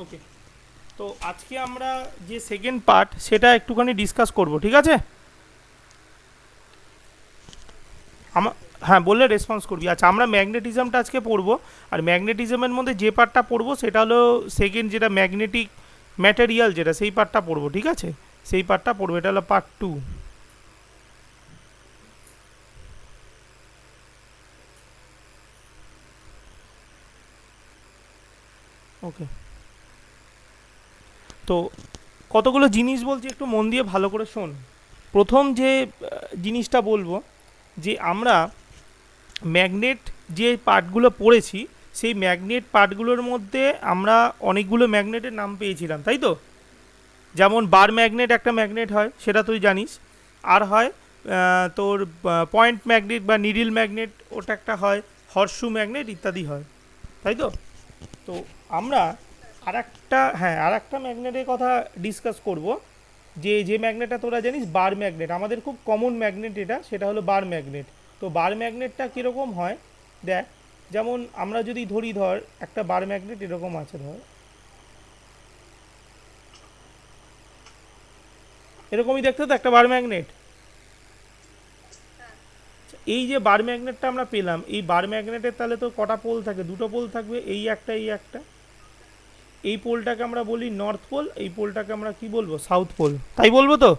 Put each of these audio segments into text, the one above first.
ওকে, তো আজকে আমরা যে সেকেন্ড পার্ট সেটা একটুখানি ডিসকাস করব, ঠিক আছে? হ্যাঁ, বললে রেসপন্স করবি। আচ্ছা, আমরা ম্যাগনেটিজমটা আজকে পড়বো। আর ম্যাগনেটিজমের মধ্যে যে পার্টটা পড়বো সেটা হলো সেকেন্ড, যেটা ম্যাগনেটিক ম্যাটেরিয়াল, যেটা সেই পার্টটা পড়বো, ঠিক আছে? সেই পার্টটা পড়বো, এটা হলো পার্ট 2। ওকে, তো কতগুলো জিনিস বলছি, একটু মন দিয়ে ভালো করে শোন। প্রথম যে জিনিসটা বলবো, যে আমরা ম্যাগনেট যে পার্টগুলো পড়েছি, সেই ম্যাগনেট পার্টগুলোর মধ্যে আমরা অনেকগুলো ম্যাগনেটের নাম পেয়েছিলাম, তাই তো? যেমন বার ম্যাগনেট একটা ম্যাগনেট হয়, সেটা তুই জানিস। আর হয় তোর পয়েন্ট ম্যাগনেট বা নিডিল ম্যাগনেট, ওটা একটা হয়। হর্সু ম্যাগনেট ইত্যাদি হয়, তাই তো? তো আমরা আর একটা ম্যাগনেটের কথা ডিসকাস করব, যে ম্যাগনেটটা তোরা জানিস, বার ম্যাগনেট, আমাদের খুব কমন ম্যাগনেট এটা, সেটা হলো বার ম্যাগনেট। তো বার ম্যাগনেটটা কীরকম হয় দেখ। যেমন আমরা যদি ধর একটা বার ম্যাগনেট এরকম আছে, ধর এরকমই দেখতে তো একটা বার ম্যাগনেট। এই যে বার ম্যাগনেটটা আমরা পেলাম, এই বার ম্যাগনেটের তাহলে তো কটা পোল থাকে? দুটো পোল থাকবে, এই একটা এই একটা। এই পোলটাকে আমরা বলি নর্থ পোল, এই পোলটাকে আমরা কি বলবো? সাউথ পোল, তাই বলবো তো?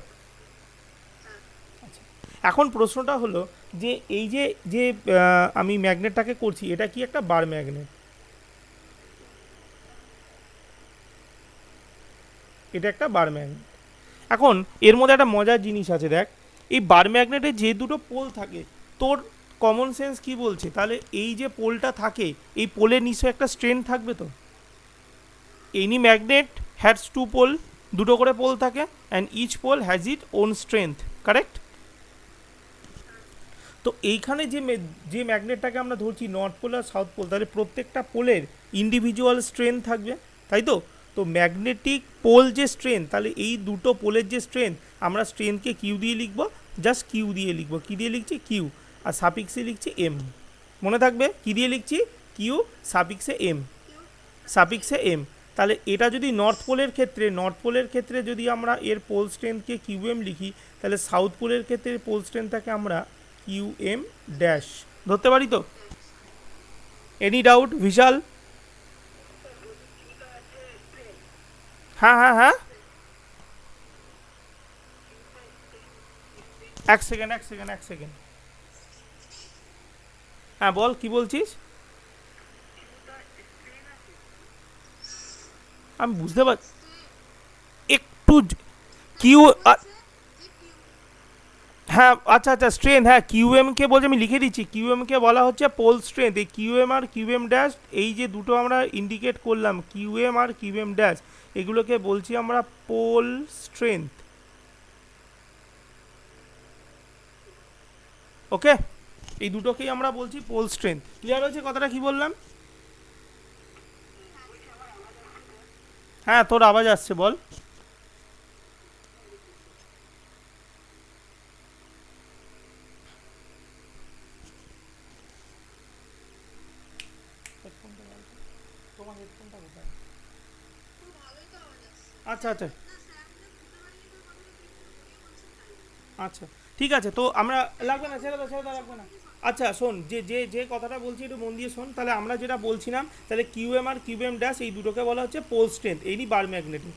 এখন প্রশ্নটা হলো যে এই যে যে আমি ম্যাগনেটটাকে করছি, এটা কি একটা বার ম্যাগনেট? এটা একটা বার ম্যাগনেট। এখন এর মধ্যে একটা মজার জিনিস আছে, দেখ। এই বার ম্যাগনেটে যে দুটো পোল থাকে, তোর কমন সেন্স কি বলছে? তাহলে এই যে পোলটা থাকে, এই পোলের নিশ্চয়ই একটা স্ট্রেন থাকবে তো। Any magnet has two pole, দুটো করে পোল থাকে, and each pole has its own strength, correct? তো এইখানে যে ম্যাগনেটটাকে আমরা ধরছি নর্থ পোল আর সাউথ পোল, তাহলে প্রত্যেকটা পোলের ইন্ডিভিজুয়াল স্ট্রেন থাকবে, তাই তো? তো ম্যাগনেটিক পোল যে স্ট্রেন, তাহলে এই দুটো পোলের যে স্ট্রেন, আমরা স্ট্রেনকে কিউ দিয়ে লিখব। জাস্ট কিউ দিয়ে লিখব। কী দিয়ে লিখছি? কিউ। আর সাফিক্সে লিখছি এম। মনে থাকবে কী দিয়ে লিখছি? কিউ, সাফিক্সে এম। সাফিক্সে এম। তাহলে এটা যদি নর্থ পোলের ক্ষেত্রে যদি আমরা এর পোল স্ট্রেন্থকে কিউ এম লিখি, তাহলে সাউথ পোলের ক্ষেত্রে পোল স্ট্রেন্থটাকে আমরা কিউ এম ড্যাশ ধরতে পারি তো? এনি ডাউট বিশাল? হ্যাঁ হ্যাঁ হ্যাঁ, এক সেকেন্ড। হ্যাঁ বল, কি বলছিস? আমি বুঝতে পারছি একটু। কিউ, হ্যাঁ আচ্ছা আচ্ছা, স্ট্রেন, হ্যাঁ কিউএম কে বলছে, আমি লিখে দিচ্ছি। কিউএম কে বলা হচ্ছে পোল স্ট্রেন্থ। এই কিউএম আর কিউএম ড্যাশ, এই যে দুটো আমরা ইন্ডিকেট করলাম, কিউএম আর কিউএম ড্যাশ, এগুলোকে বলছি আমরা পোল স্ট্রেন্থ। ওকে, এই দুটোকেই আমরা বলছি পোল স্ট্রেন্থ। ক্লিয়ার হয়েছে কথাটা কি বললাম? হ্যাঁ, তোর আওয়াজ আসছে, বল। তোমার হেডফোনটা কোথায়? আচ্ছা আচ্ছা আচ্ছা, ঠিক আছে, তো আমরা, লাগবে না, ছেড়ে দাও, লাগবে না। আচ্ছা শোন, যে যে যে কথাটা বলছি একটু মন দিয়ে শোন। তাহলে আমরা যেটা বলছিলাম, তাহলে কিউএম আর কিউএম ড্যাশ, এই দুটোকে বলা হচ্ছে পোল স্ট্রেন্থ, এই বার ম্যাগনেটিক।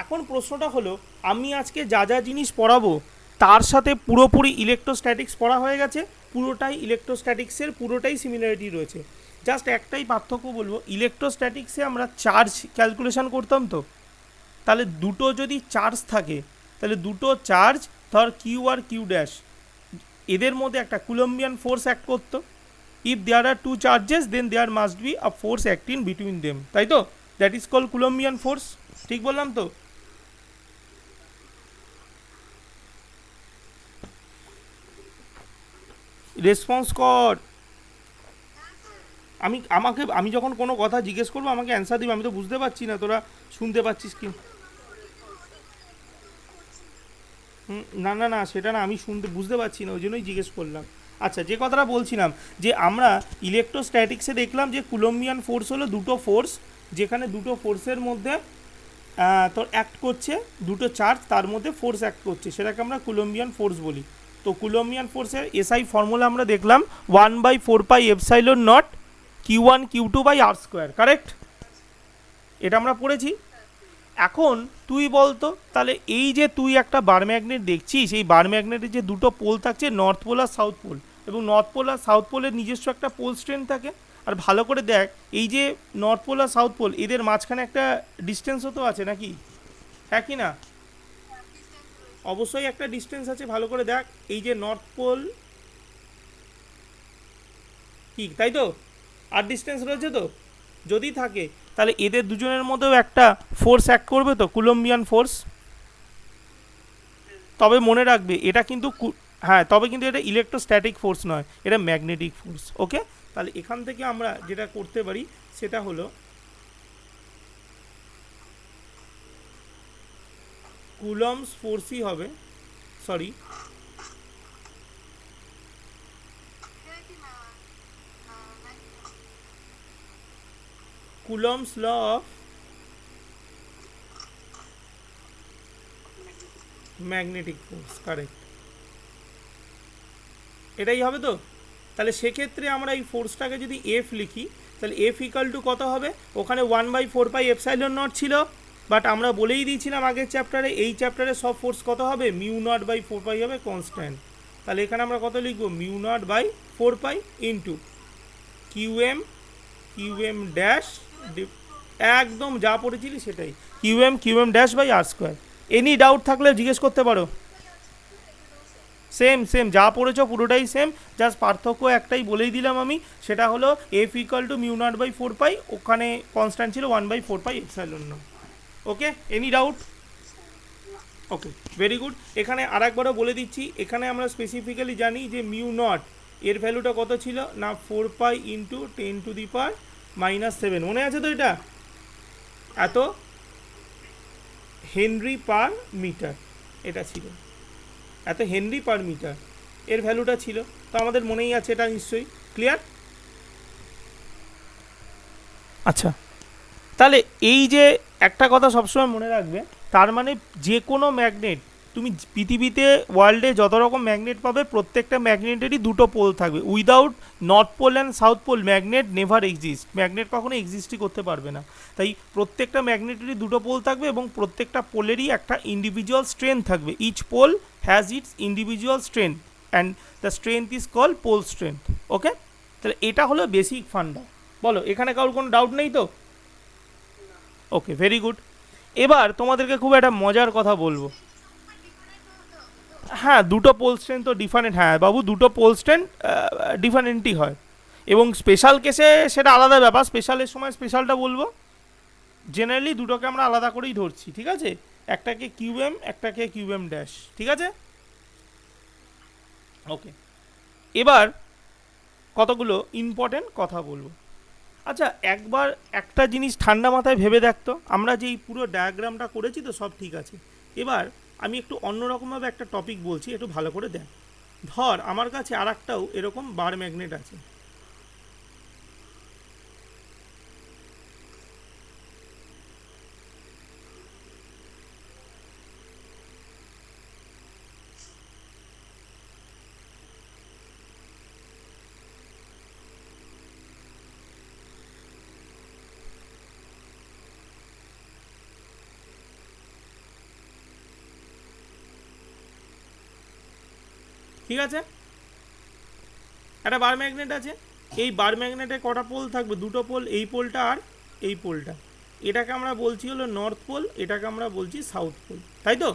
এখন প্রশ্নটা হলো, আমি আজকে যা যা জিনিস পড়াবো, তার সাথে পুরোপুরি ইলেকট্রোস্ট্যাটিক্স পড়া হয়ে গেছে। পুরোটাই ইলেকট্রোস্ট্যাটিক্সের পুরোটাই সিমিলারিটি রয়েছে। জাস্ট একটাই পার্থক্য বলবো, ইলেকট্রোস্ট্যাটিক্সে আমরা চার্জ ক্যালকুলেশন করতাম তো। তাহলে দুটো যদি চার্জ থাকে, তাহলে দুটো চার্জ, ধর কিউ আর কিউ ড্যাশ, এদের মধ্যে একটা কুলম্বিয়ান ফোর্স অ্যাক্ট করতো। If there are two charges, then there must be a force acting between them, তাই তো? That is call Coulombian force. ঠিক বললাম তো? রেসপন্স কর। আমি যখন কোনো কথা জিজ্ঞেস করবো, আমাকে অ্যান্সার দিবি। আমি তো বুঝতে পারছি না তোরা শুনতে পাচ্ছিস কি। না না না, সেটা না, আমি বুঝতে পারছি না, ওই জন্যই জিজ্ঞেস করলাম। আচ্ছা, যে কথাটা বলছিলাম, যে আমরা ইলেকট্রোস্ট্যাটিক্সে দেখলাম যে কুলম্বিয়ান ফোর্স হলো দুটো ফোর্স, যেখানে দুটো ফোর্সের মধ্যে তোর অ্যাক্ট করছে, দুটো চার্জ তার মধ্যে ফোর্স অ্যাক্ট করছে, সেটাকে আমরা কুলম্বিয়ান ফোর্স বলি। তো কুলম্বিয়ান ফোর্সের এসআই ফর্মুলা আমরা দেখলাম 1/4πε0 Q1 Q2 by R square, correct? এটা আমরা পড়েছি। এখন তুই বলতো তাহলে এই যে তুই একটা বার ম্যাগনেট দেখছিস, এই বার ম্যাগনেটের যে দুটো পোল থাকছে, নর্থ পোল আর সাউথ পোল, এবং নর্থ পোল আর সাউথ পোলের নিজস্ব একটা পোল স্ট্রেন্থ থাকে। আর ভালো করে দেখ, এই যে নর্থ পোল আর সাউথ পোল, এদের মাঝখানে একটা ডিস্টেন্সও তো আছে নাকি, হ্যাঁ কি না? অবশ্যই একটা ডিস্টেন্স আছে, ভালো করে দেখ। এই যে নর্থ পোল, কি তাই তো? আর ডিস্টেন্স রয়েছে তো, যদি থাকে তাহলে এদের দুজনের মধ্যেও একটা ফোর্স অ্যাক্ট করবে তো, কুলম্বিয়ান ফোর্স। তবে মনে রাখবে এটা কিন্তু হ্যাঁ, তবে কিন্তু এটা ইলেকট্রোস্ট্যাটিক ফোর্স নয়, এটা ম্যাগনেটিক ফোর্স। ওকে, তাহলে এখান থেকে আমরা যেটা করতে পারি সেটা হলো কুলম্বস ফোর্সই হবে, sorry, Coulomb's law of magnetic force, correct, এটাই হবে তো। তাহলে সেক্ষেত্রে আমরা এই ফোর্সটাকে যদি এফ লিখি, তাহলে এফ ইকাল টু কত হবে? ওখানে 1/4πε0 ছিল, বাট আমরা বলেই দিয়েছিলাম আগের চ্যাপ্টারে, এই চ্যাপ্টারে সব ফোর্স কত হবে? μ0/4π হবে কনস্ট্যান্ট। তাহলে এখানে আমরা কত লিখবো? μ0/4π ইন্টু কিউএম ড্যাশ, একদম যা পড়েছিলি সেটাই, QM dash by R square. Any doubt থাকলে জিজ্ঞেস করতে পারো। সেম সেম যা পড়েছো পুরোটাই সেম, জাস্ট পার্থক্য একটাই বলেই দিলাম আমি, সেটা হলো এফ ইকাল টু μ0/4π, ওখানে কনস্ট্যান্ট ছিল 1/4πε0। ওকে, এনি ডাউট? ওকে, ভেরি গুড। এখানে আরেকবারও বলে দিচ্ছি, এখানে আমরা স্পেসিফিক্যালি জানি যে μ0 এর ভ্যালুটা কত ছিল না, 4π ইন্টু 10⁻⁻⁷, মনে আছে তো? এটা এত হেনরি পার মিটার, এটা ছিল এত হেনরি পার মিটার, এর ভ্যালুটা ছিল। তো আমাদের মনেই আছে এটা, নিশ্চয়ই ক্লিয়ার। আচ্ছা, তাহলে এই যে একটা কথা সবসময় মনে রাখবে, তার মানে যে কোনো ম্যাগনেট, তুমি পৃথিবীতে ওয়ার্ল্ডে যত রকম ম্যাগনেট পাবে, প্রত্যেকটা ম্যাগনেটেরই দুটো পোল থাকবে। Without north pole and south pole magnet never exist, magnet কখনো এক্সিস্টই করতে পারবে না। তাই প্রত্যেকটা ম্যাগনেটেরই দুটো পোল থাকবে, এবং প্রত্যেকটা পোলেরই একটা ইন্ডিভিজুয়াল স্ট্রেংথ থাকবে। Each pole has its individual strength and the strength is called pole strength. Okay, তাহলে এটা হলো বেসিক ফান্ডা। বলো, এখানে কারোর কোনো ডাউট নেই তো? ওকে, ভেরি গুড। এবার তোমাদেরকে খুব একটা মজার কথা বলবো। হ্যাঁ, দুটো পোল স্ট্রেন্থ তো ডিফারেন্ট, হ্যাঁ বাবু, দুটো পোল স্ট্রেন্থ ডিফারেন্টই হয়, এবং স্পেশাল কেসে সেটা আলাদা ব্যাপার, স্পেশালের সময় স্পেশালটা বলবো। জেনারেলি দুটোকে আমরা আলাদা করেই ধরছি, ঠিক আছে? একটাকে কিউএম, একটাকে কিউএম ড্যাশ, ঠিক আছে? ওকে, এবার কতগুলো ইম্পর্টেন্ট কথা বলবো। আচ্ছা, একবার একটা জিনিস ঠান্ডা মাথায় ভেবে দেখতো, আমরা যে এই পুরো ডায়াগ্রামটা করেছি তো সব ঠিক আছে, এবার আমি একটু অন্যরকমভাবে একটা টপিক বলছি, একটু ভালো করে দেখ। ধর আমার কাছে আর একটাও এরকম বার ম্যাগনেট আছে, ঠিক আছে? একটা বার ম্যাগনেট আছে, এই বার ম্যাগনেটে কটা পোল থাকবে? দুটো পোল, এই পোলটা আর এই পোলটা। এটাকে আমরা বলছি হলো নর্থ পোল, এটাকে আমরা বলছি সাউথ পোল, তাই তো?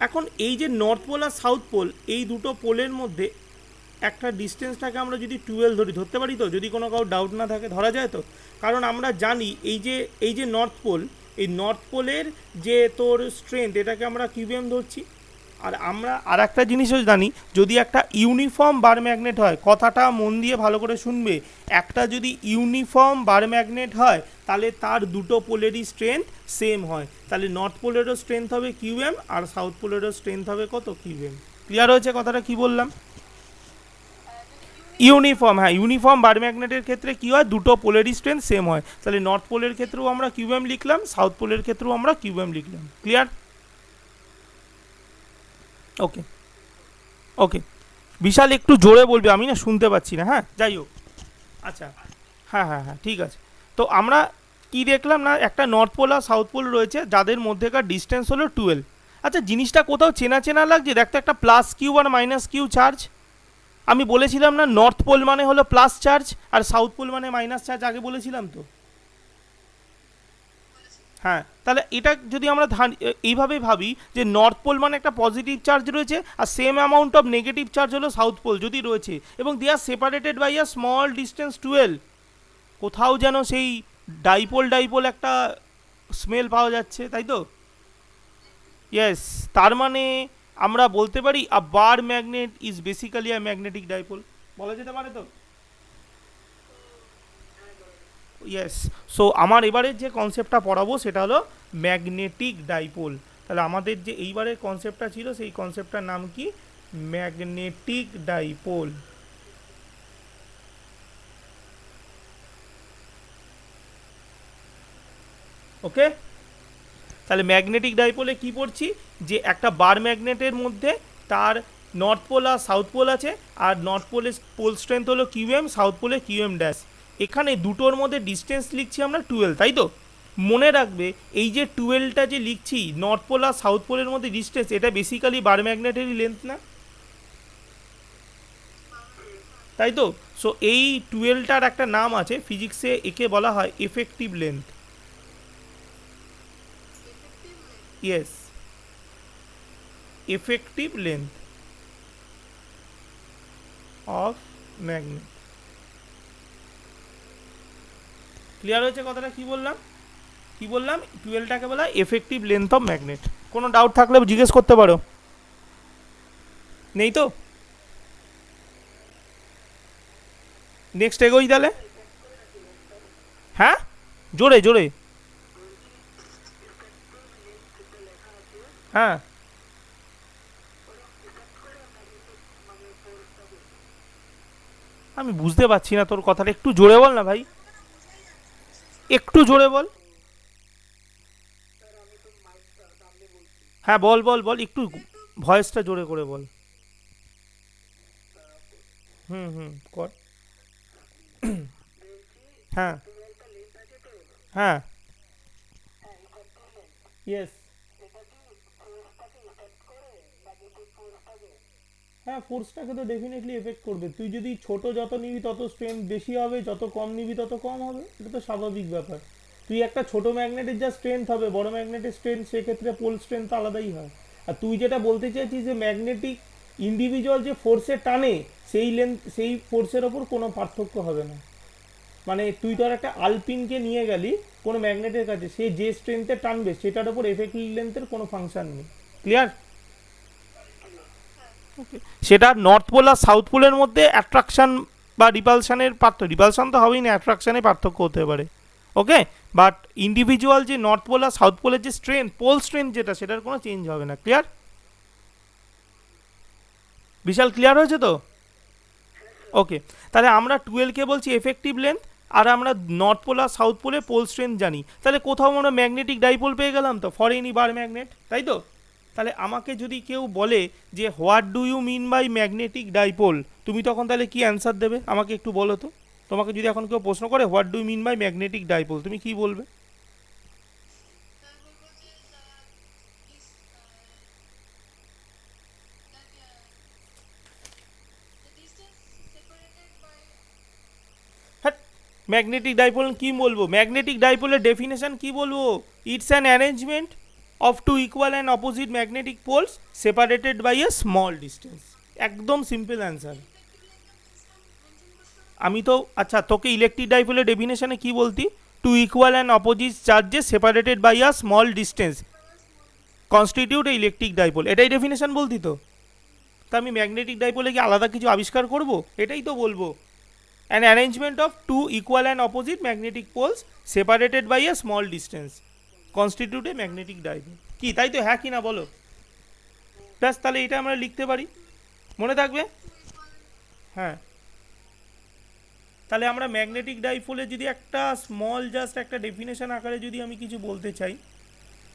এখন এই যে নর্থ পোল আর সাউথ পোল, এই দুটো পোলের মধ্যে একটা ডিস্টেন্সটাকে আমরা যদি 12 ধরতে পারি তো, যদি কোনো কারো ডাউট না থাকে, ধরা যায় তো? কারণ আমরা জানি এই যে নর্থ পোল, এই নর্থ পোলের যে তোর স্ট্রেংথ, এটাকে আমরা কিউএম ধরছি। আর আমরা আর একটা জিনিসও জানি, যদি একটা ইউনিফর্ম বার ম্যাগনেট হয়, কথাটা মন দিয়ে ভালো করে শুনবে, একটা যদি ইউনিফর্ম বার ম্যাগনেট হয়, তাহলে তার দুটো পোলেরই স্ট্রেংথ সেম হয়। তাহলে নর্থ পোলেরও স্ট্রেংথ হবে কিউএম, আর সাউথ পোলেরও স্ট্রেংথ হবে কত? কিউএম। ক্লিয়ার হয়েছে কথাটা কি বললাম? ইউনিফর্ম, হ্যাঁ ইউনিফর্ম বার ম্যাগনেটের ক্ষেত্রে কি হয়, দুটো পোলেরই স্ট্রেন্থ সেম হয়। তাহলে নর্থ পোলের ক্ষেত্রেও আমরা কিউএম লিখলাম, সাউথ পোলের ক্ষেত্রেও আমরা কিউএম লিখলাম। ক্লিয়ার? ওকে ওকে, বিশাল একটু জোরে বলবে, আমি না শুনতে পাচ্ছি না। হ্যাঁ যাই হোক, আচ্ছা হ্যাঁ হ্যাঁ হ্যাঁ ঠিক আছে। তো আমরা কি দেখলাম না, একটা নর্থ পোল আর সাউথ পোল রয়েছে যাদের মধ্যেকার ডিস্টেন্স হলো 12। আচ্ছা জিনিসটা কোথাও চেনা চেনা লাগছে, দেখতো একটা plus Q R minus Q charge. আমি বলেছিলাম না নর্থ পোল মানে হলো প্লাস চার্জ আর সাউথ পোল মানে মাইনাস চার্জ, আগে বলেছিলাম তো। হ্যাঁ তাহলে এটা যদি আমরা এইভাবে ভাবি যে নর্থ পোল মানে একটা পজিটিভ চার্জ রয়েছে আর same amount of negative charge হলো সাউথ পোল যদি রয়েছে, এবং they are separated by a small distance 12, কোথাও যেন সেই ডাইপোল ডাইপোল একটা স্মেল পাওয়া যাচ্ছে, তাই তো? ইয়েস, তার মানে আমরা বলতে পারি a bar magnet is basically a magnetic dipole, বলা যেতে পারে তো। ইয়েস, সো আমার এবারের যে কনসেপ্টটা পড়াবো সেটা হলো ম্যাগনেটিক ডাইপোল। তাহলে আমাদের যে এইবারের কনসেপ্টটা ছিল সেই কনসেপ্টটার নাম কি, ম্যাগনেটিক ডাইপোল। ওকে, তাহলে ম্যাগনেটিক ডাইপোলে কি পড়ছি, যে একটা বার ম্যাগনেটের মধ্যে তার নর্থ পোল আর সাউথ পোল আছে, আর নর্থ পোলের পোল স্ট্রেংথ হলো কিউএম, সাউথ পোলে কিউএম ড্যাশ। এখানে দুটোর মধ্যে ডিস্টেন্স লিখছি আমরা 12, তাই তো? মনে রাখবে এই যে 12টা যে লিখছি নর্থ পোল আর সাউথ পোলের মধ্যে ডিস্টেন্স, এটা বেসিক্যালি বার ম্যাগনেটেরই লেন্থ না, তাই তো? সো এই 12টার একটা নাম আছে ফিজিক্সে, একে বলা হয় effective length. Yes, effective length of magnet. Clear হয়েছে কথাটা? কি বললাম, কি বললাম? 12টাকে বলা এফেক্টিভ লেন্থ অফ ম্যাগনেট। কোনো ডাউট থাকলে জিজ্ঞেস করতে পারো। নেই তো? নেক্সট এগোই তাহলে। হ্যাঁ জোরে জোরে। হ্যাঁ আমি বুঝতে পারছি না তোর কথাটা, একটু জোরে বল না ভাই, একটু জোরে বল। হ্যাঁ বল বল বল, একটু ভয়েসটা জোরে করে বল। হুম হুম কর। হ্যাঁ হ্যাঁ ইয়েস, হ্যাঁ ফোর্সটাকে তো ডেফিনেটলি এফেক্ট করবে। তুই যদি ছোট যত নিবি তত স্ট্রেংথ বেশি হবে, যত কম নিবি তত কম হবে, এটা তো স্বাভাবিক ব্যাপার। তুই একটা ছোট ম্যাগনেটের যা স্ট্রেংথ হবে, বড় ম্যাগনেটের স্ট্রেংথ সেক্ষেত্রে পোল স্ট্রেংথ আলাদাই হয়। আর তুই যেটা বলতে চাইছিস যে ম্যাগনেটিক ইন্ডিভিজুয়াল যে ফোর্সে টানে সেই লেন্থ সেই ফোর্সের ওপর কোনো পার্থক্য হবে না। মানে তুই তো আর একটা আলপিনকে নিয়ে গেলি কোনো ম্যাগনেটের কাছে, সে যে স্ট্রেংথে টানবে সেটার ওপর এফেক্টিভ লেন্থের কোনো ফাংশন নেই। ক্লিয়ার? সেটা নর্থ পোল আর সাউথ পোলের মধ্যে অ্যাট্রাকশন বা রিপালশনের পার্থক্য, রিপালশন তো হবেই না, অ্যাট্রাকশনে পার্থক্য হতে পারে। ওকে, বাট ইন্ডিভিজুয়াল যে নর্থ পোল আর সাউথ পোলের যে স্ট্রেংথ, পোল স্ট্রেংথ যেটা, সেটার কোনো চেঞ্জ হবে না। ক্লিয়ার? বিশাল ক্লিয়ার হয়েছে তো? ওকে, তাহলে আমরা 12কে বলছি এফেক্টিভ লেন্থ, আর আমরা নর্থ পোল আর সাউথ পোলে পোল স্ট্রেংথ জানি, তাহলে কোথাও আমরা ম্যাগনেটিক ডাইপোল পেয়ে গেলাম তো, ফর এনি বার ম্যাগনেট, তাই তো? তাহলে আমাকে যদি কেউ বলে যে what do you mean by magnetic dipole, তুমি তখন তাহলে কি অ্যান্সার দেবে আমাকে একটু বলো তো। তোমাকে যদি এখন কেউ প্রশ্ন করে what do you mean by magnetic dipole, তুমি কি বলবে? হ্যাঁ, ম্যাগনেটিক ডাইপোল কি বলবো, ম্যাগনেটিক ডাইপোলের ডেফিনেশন কি বলবো, it's an arrangement of two equal and opposite magnetic poles separated by a small distance. একদম সিম্পল অ্যান্সার। আমি তো আচ্ছা তোকে ইলেকট্রিক ডাইপোলের ডেফিনেশনে কি বলতি, two equal and opposite charges separated by a small distance constitute a electric dipole, এটাই ডেফিনেশন বলতি তো। তা আমি ম্যাগনেটিক ডাইপোলে কি আলাদা কিছু আবিষ্কার করব? এটাই তো বলবো, an arrangement of two equal and opposite magnetic poles separated by a small distance constitute a magnetic dipole. কি তাই তো, হ্যাঁ কি না বলো? প্লাস তাহলে এটা আমরা লিখতে পারি, মনে থাকবে। হ্যাঁ তাহলে আমরা ম্যাগনেটিক ডাইপোলে যদি একটা স্মল জাস্ট একটা ডেফিনেশন আকারে যদি আমি কিছু বলতে চাই,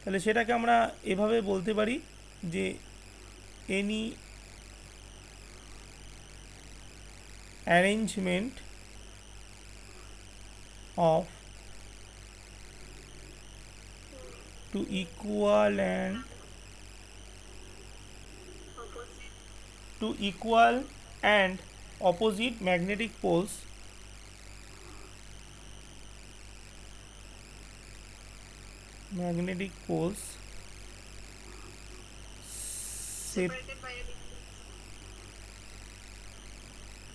তাহলে সেটাকে আমরা এভাবে বলতে পারি যে any arrangement of two equal and opposite magnetic poles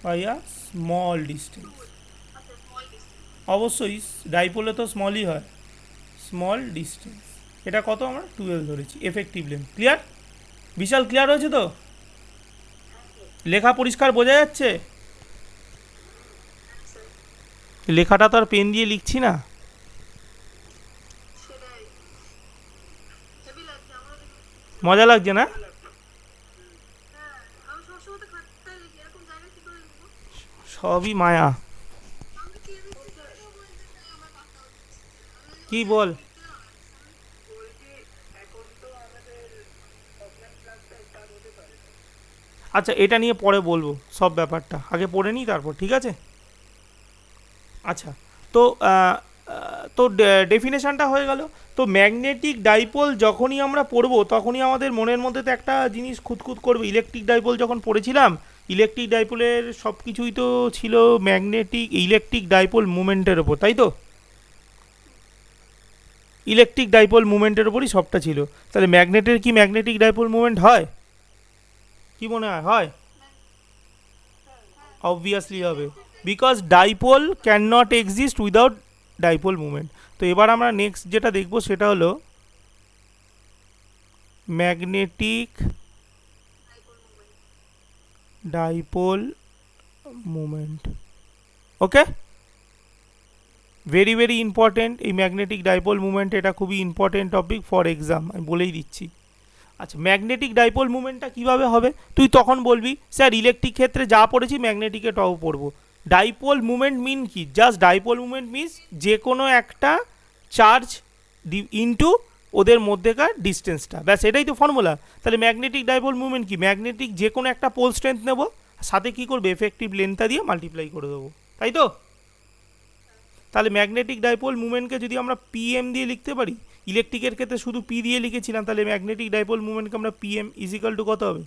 by a small distance. অবশ্যই ডাইপোলে তো স্মলই হয়, স্মল ডিস্টেন্স। এটা কত আমরা 12 ধরেছি এফেক্টিভ লেন্থ। ক্লিয়ার? বিশাল ক্লিয়ার হয়েছে তো? লেখা পরিষ্কার বোঝা যাচ্ছে? লেখাটা তো আর পেন দিয়ে লিখছি না। মজা লাগছে না? সবই মায়া। কি বল? আচ্ছা, এটা নিয়ে পরে বলবো সব ব্যাপারটা, আগে পড়ে নিই তারপর, ঠিক আছে? আচ্ছা, তো তো ডেফিনেশনটা হয়ে গেল। তো ম্যাগনেটিক ডাইপোল যখনই আমরা পড়বো তখনই আমাদের মনের মধ্যে তো একটা জিনিস খুঁতখুত করবে। ইলেকট্রিক ডাইপোল যখন পড়েছিলাম, ইলেকট্রিক ডাইপোলের সব কিছুই তো ছিল ইলেকট্রিক ডাইপোল মুভমেন্টের ওপর, তাই তো? ইলেকট্রিক ডাইপোল মুভমেন্টের ওপরই সবটা ছিল। তাহলে ম্যাগনেটের কি ম্যাগনেটিক ডাইপোল মুভমেন্ট হয়? কি মনে হয়? অবভিয়াসলি হবে, because dipole can not exist without dipole movement. তো এবার আমরা নেক্সট যেটা দেখব সেটা হলো ম্যাগনেটিক ডাইপোল মুভমেন্ট। ওকে, ভেরি ভেরি ইম্পর্টেন্ট এই ম্যাগনেটিক ডাইপোল মুভমেন্ট, এটা খুবই ইম্পর্টেন্ট টপিক ফর এক্সাম, আমি বলেই দিচ্ছি। আচ্ছা, ম্যাগনেটিক ডাইপোল মুভমেন্টটা কীভাবে হবে? তুই তখন বলবি স্যার ইলেকট্রিক ক্ষেত্রে যা পড়েছি ম্যাগনেটিকে টাও পড়বো। ডাইপোল মুভমেন্ট মিন কি? জাস্ট ডাইপোল মুভমেন্ট মিনস যে কোনো একটা চার্জ ইনটু ওদের মধ্যেকার ডিস্টেন্সটা, ব্যাস এটাই তো ফর্মুলা। তাহলে ম্যাগনেটিক ডাইপোল মুভমেন্ট কি? ম্যাগনেটিক যে কোনো একটা পোল স্ট্রেংথ নেব, সাথে কী করবে, এফেক্টিভ লেন্থটা দিয়ে মাল্টিপ্লাই করে দেবো, তাই তো? তাহলে ম্যাগনেটিক ডাইপোল মুভমেন্টকে যদি আমরা পিএম দিয়ে লিখতে পারি, ইলেকট্রিকের ক্ষেত্রে শুধু পি দিয়ে লিখেছিলাম, তাহলে ম্যাগনেটিক ডাইপোল মুভমেন্টকে আমরা পিএম ইজিক্যাল টু কত হবে,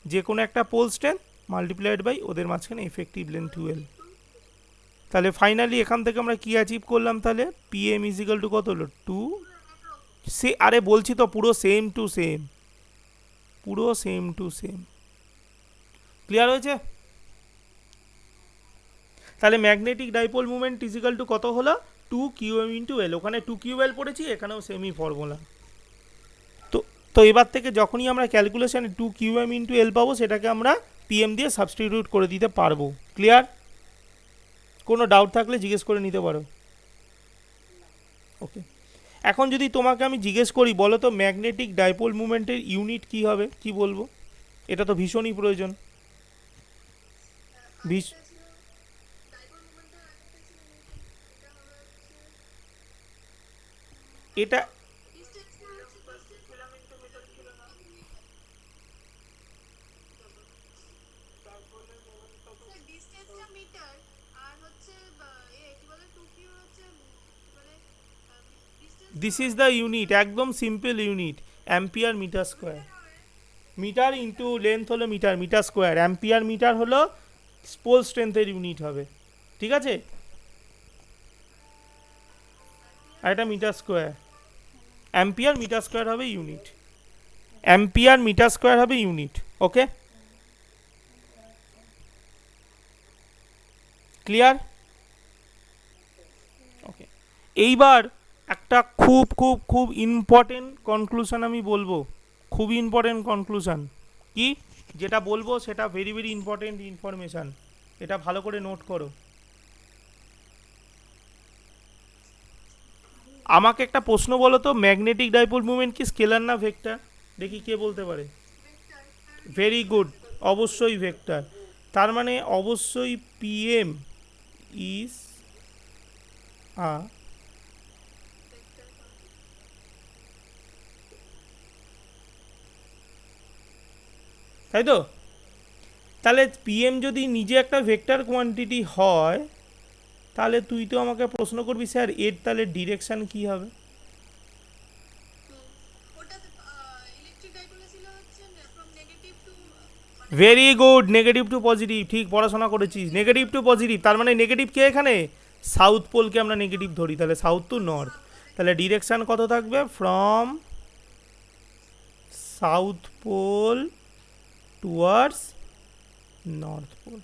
যে কোনো একটা পোল স্ট্রেংথ মাল্টিপ্লাইড বাই ওদের মাঝখানে এফেক্টিভ লেন্থ 12। তাহলে ফাইনালি এখান থেকে আমরা কি অ্যাচিভ করলাম, তাহলে পিএম ইজিক্যাল টু কত হলো 2। আরে বলছি তো পুরো সেম টু সেম, পুরো সেম টু সেম। ক্লিয়ার হয়েছে? তাহলে magnetic dipole movement equal to কত হলো 2 কিউএম ইন্টু এল। ওখানে 2 কিউএল পড়েছি, এখানেও সেমই ফর্মুলা। তো তো এবার থেকে যখনই আমরা ক্যালকুলেশনে 2 কিউএম ইন্টু এল পাবো, সেটাকে আমরা পিএম দিয়ে সাবস্টিটিউট করে দিতে পারবো। ক্লিয়ার? কোনো ডাউট থাকলে জিজ্ঞেস করে নিতে পারো। ওকে, এখন যদি তোমাকে আমি জিজ্ঞেস করি বলো তো ম্যাগনেটিক ডাইপোল মুভমেন্টের ইউনিট কি হবে, কি বলবো? এটা তো ভীষণই প্রয়োজন। এটা দিস ইজ দ্য ইউনিট, একদম simple unit, ampere metre square. Metre into length হলো metre, metre square. Ampere metre হলো পোল স্ট্রেংথের ইউনিট হবে, ঠিক আছে? আর এটা metre square, ampere metre square হবে ইউনিট, অ্যাম্পিয়ার মিটার স্কোয়ার হবে ইউনিট। Okay, clear? ওকে, এইবার একটা খুব খুব খুব ইম্পর্টেন্ট কনক্লুশন আমি বলবো, খুব ইম্পর্টেন্ট কনক্লুশন। কি যেটা বলবো সেটা ভেরি ভেরি ইম্পর্টেন্ট ইনফরমেশান, এটা ভালো করে নোট করো। আমাকে একটা প্রশ্ন বলো তো, ম্যাগনেটিক ডাইপোল মুভমেন্ট কি স্কেলার না ভেক্টর? দেখি কে বলতে পারে। ভেরি গুড, অবশ্যই ভেক্টর। তার মানে অবশ্যই পিএম ইজ আ, তাই তো? তাহলে পিএম যদি নিজে একটা ভেক্টর কোয়ান্টিটি হয়, তাহলে তুই তো আমাকে প্রশ্ন করবি স্যার এর তাহলে ডিরেকশন কি হবে? Very good, negative to positive, ঠিক পড়াশোনা করেছিস, নেগেটিভ টু পজিটিভ, তার মানে নেগেটিভ কে এখানে? সাউথ পোলকে আমরা নেগেটিভ ধরি, তাহলে সাউথ টু নর্থ, তাহলে ডিরেকশন কত থাকবে? From south pole towards north pole.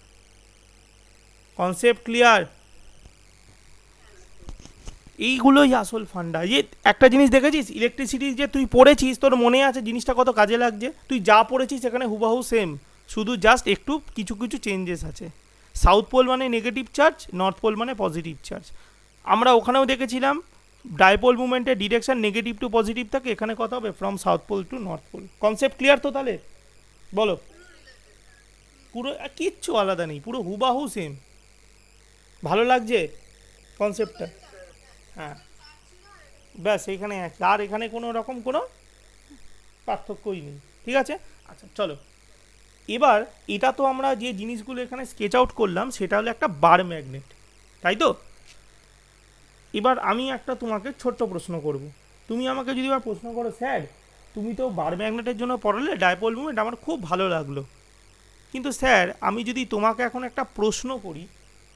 Concept clear? এইগুলোই আসল ফান্ডা। যে একটা জিনিস দেখেছিস, ইলেকট্রিসিটি যে তুই পড়েছিস, তোর মনে আছে জিনিসটা কত কাজে লাগছে? তুই যা পড়েছিস সেখানে হুবাহু সেম, শুধু জাস্ট একটু কিছু কিছু চেঞ্জেস আছে। সাউথ পোল মানে নেগেটিভ চার্জ, নর্থ পোল মানে পজিটিভ চার্জ। আমরা ওখানেও দেখেছিলাম ডাইপোল মুভমেন্টের ডিরেকশন নেগেটিভ টু পজিটিভ থাকে, এখানে কত হবে? From south pole to north pole. Concept clear তো তাহলে? বলো। পুরো কিচ্ছু আলাদা নেই, পুরো হুবাহু সেম। ভালো লাগছে কনসেপ্টটা? হ্যাঁ, ব্যাস এখানে আছে, আর এখানে কোনো রকম কোনো পার্থক্যই নেই। ঠিক আছে, আচ্ছা চলো। এবার এটা তো আমরা যে জিনিসগুলো এখানে স্কেচ আউট করলাম সেটা হলো একটা বার ম্যাগনেট, তাই তো? এবার আমি একটা তোমাকে ছোট্ট প্রশ্ন করব। তুমি আমাকে যদি এবার প্রশ্ন করো, স্যার তুমি তো বার ম্যাগনেটের জন্য পড়ালে ডাইপোল মুভমেন্ট, আমার খুব ভালো লাগলো, কিন্তু স্যার আমি যদি তোমাকে এখন একটা প্রশ্ন করি,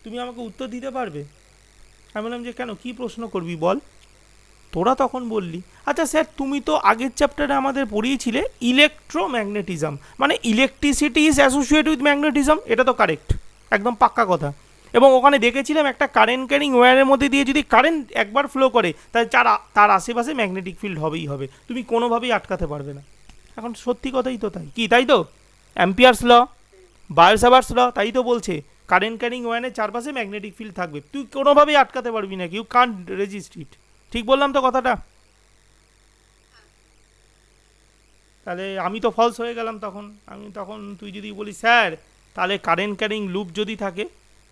তুমি আমাকে উত্তর দিতে পারবে? আমি বললাম যে কেন, কি প্রশ্ন করবি বল? তোরা তখন বললি, আচ্ছা স্যার তুমি তো আগের চ্যাপ্টারে আমাদের পড়িয়েছিলে ইলেকট্রোম্যাগনেটিজম, মানে electricity is associated with magnetism, এটা তো কারেক্ট, একদম পাক্কা কথা। এবং ওখানে দেখেছিলাম একটা কারেন্ট ক্যারিং ওয়্যারের মধ্যে দিয়ে যদি কারেন্ট একবার ফ্লো করে, তাহলে তার আশেপাশে ম্যাগনেটিক ফিল্ড হবেই হবে, তুমি কোনোভাবেই আটকাতে পারবে না। এখন সত্যি কথাই তো তাই, কি তাই তো? অ্যাম্পিয়ার্স ল, বায়োসাভার্স ল তাই তো বলছে, কারেন্ট ক্যারিং ওয়্যারের চারপাশে ম্যাগনেটিক ফিল্ড থাকবে, তুই কোনোভাবেই আটকাতে পারবি না, ইউ কান্ট রেজিস্ট ইট। ঠিক বললাম তো কথাটা? তাহলে আমি তো ফলস হয়ে গেলাম তখন। আমি তখন, তুই যদি বলি স্যার তাহলে কারেন্ট ক্যারিং লুপ যদি থাকে,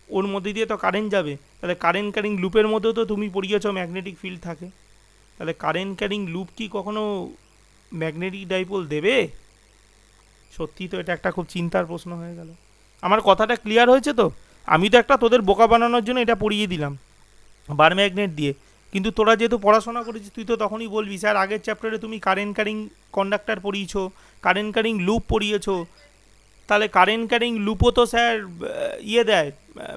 ওর মধ্যে দিয়ে তো কারেন্ট যাবে, তাহলে কারেন্ট ক্যারিং লুপের মধ্যেও তো তুমি পড়িয়েছ ম্যাগনেটিক ফিল্ড থাকে, তাহলে কারেন্ট ক্যারিং লুপ কি কখনো ম্যাগনেটিক ডাইপোল দেবে? সত্যি তো এটা একটা খুব চিন্তার প্রশ্ন হয়ে গেল। আমার কথাটা ক্লিয়ার হয়েছে তো? আমি তো একটা তোদের বোকা বানানোর জন্য এটা পড়িয়ে দিলাম বার ম্যাগনেট দিয়ে, কিন্তু তোরা যেহেতু পড়াশোনা করেছিস তুই তো তখনই বলবি স্যার আগের চ্যাপ্টারে তুমি কারেন্ট ক্যারিং কন্ডাক্টর পড়িয়েছো, কারেন্ট ক্যারিং লুপ পড়িয়েছো, তাহলে কারেন্ট ক্যারিং লুপও তো স্যার ইয়ে দেয়,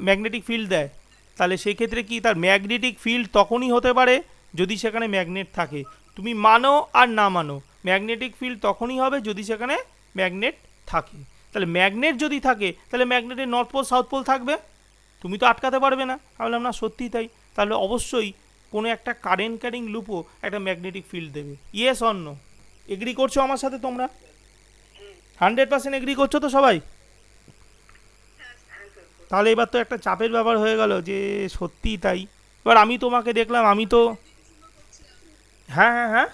ম্যাগনেটিক ফিল্ড দেয়, তাহলে সেক্ষেত্রে কি তার ম্যাগনেটিক ফিল্ড তখনই হতে পারে যদি সেখানে ম্যাগনেট থাকে। তুমি মানো আর না মানো, ম্যাগনেটিক ফিল্ড তখনই হবে যদি সেখানে ম্যাগনেট থাকে। তাহলে ম্যাগনেট যদি থাকে তাহলে ম্যাগনেটের নর্থ পোল সাউথ পোল থাকবে, তুমি তো আটকাতে পারবে না। আমি বললাম না সত্যিই তাই, তাহলে অবশ্যই কোনো একটা কারেন্ট ক্যারিং লুপও একটা ম্যাগনেটিক ফিল্ড দেবে। ইয়েস অন্য এগ্রি করছো আমার সাথে তোমরা? 100% এগ্রি করছো তো সবাই? তাহলে এবার তো একটা চাপের ব্যাপার হয়ে গেল যে সত্যিই তাই। এবার আমি তোমাকে দেখলাম, আমি তো, হ্যাঁ হ্যাঁ হ্যাঁ,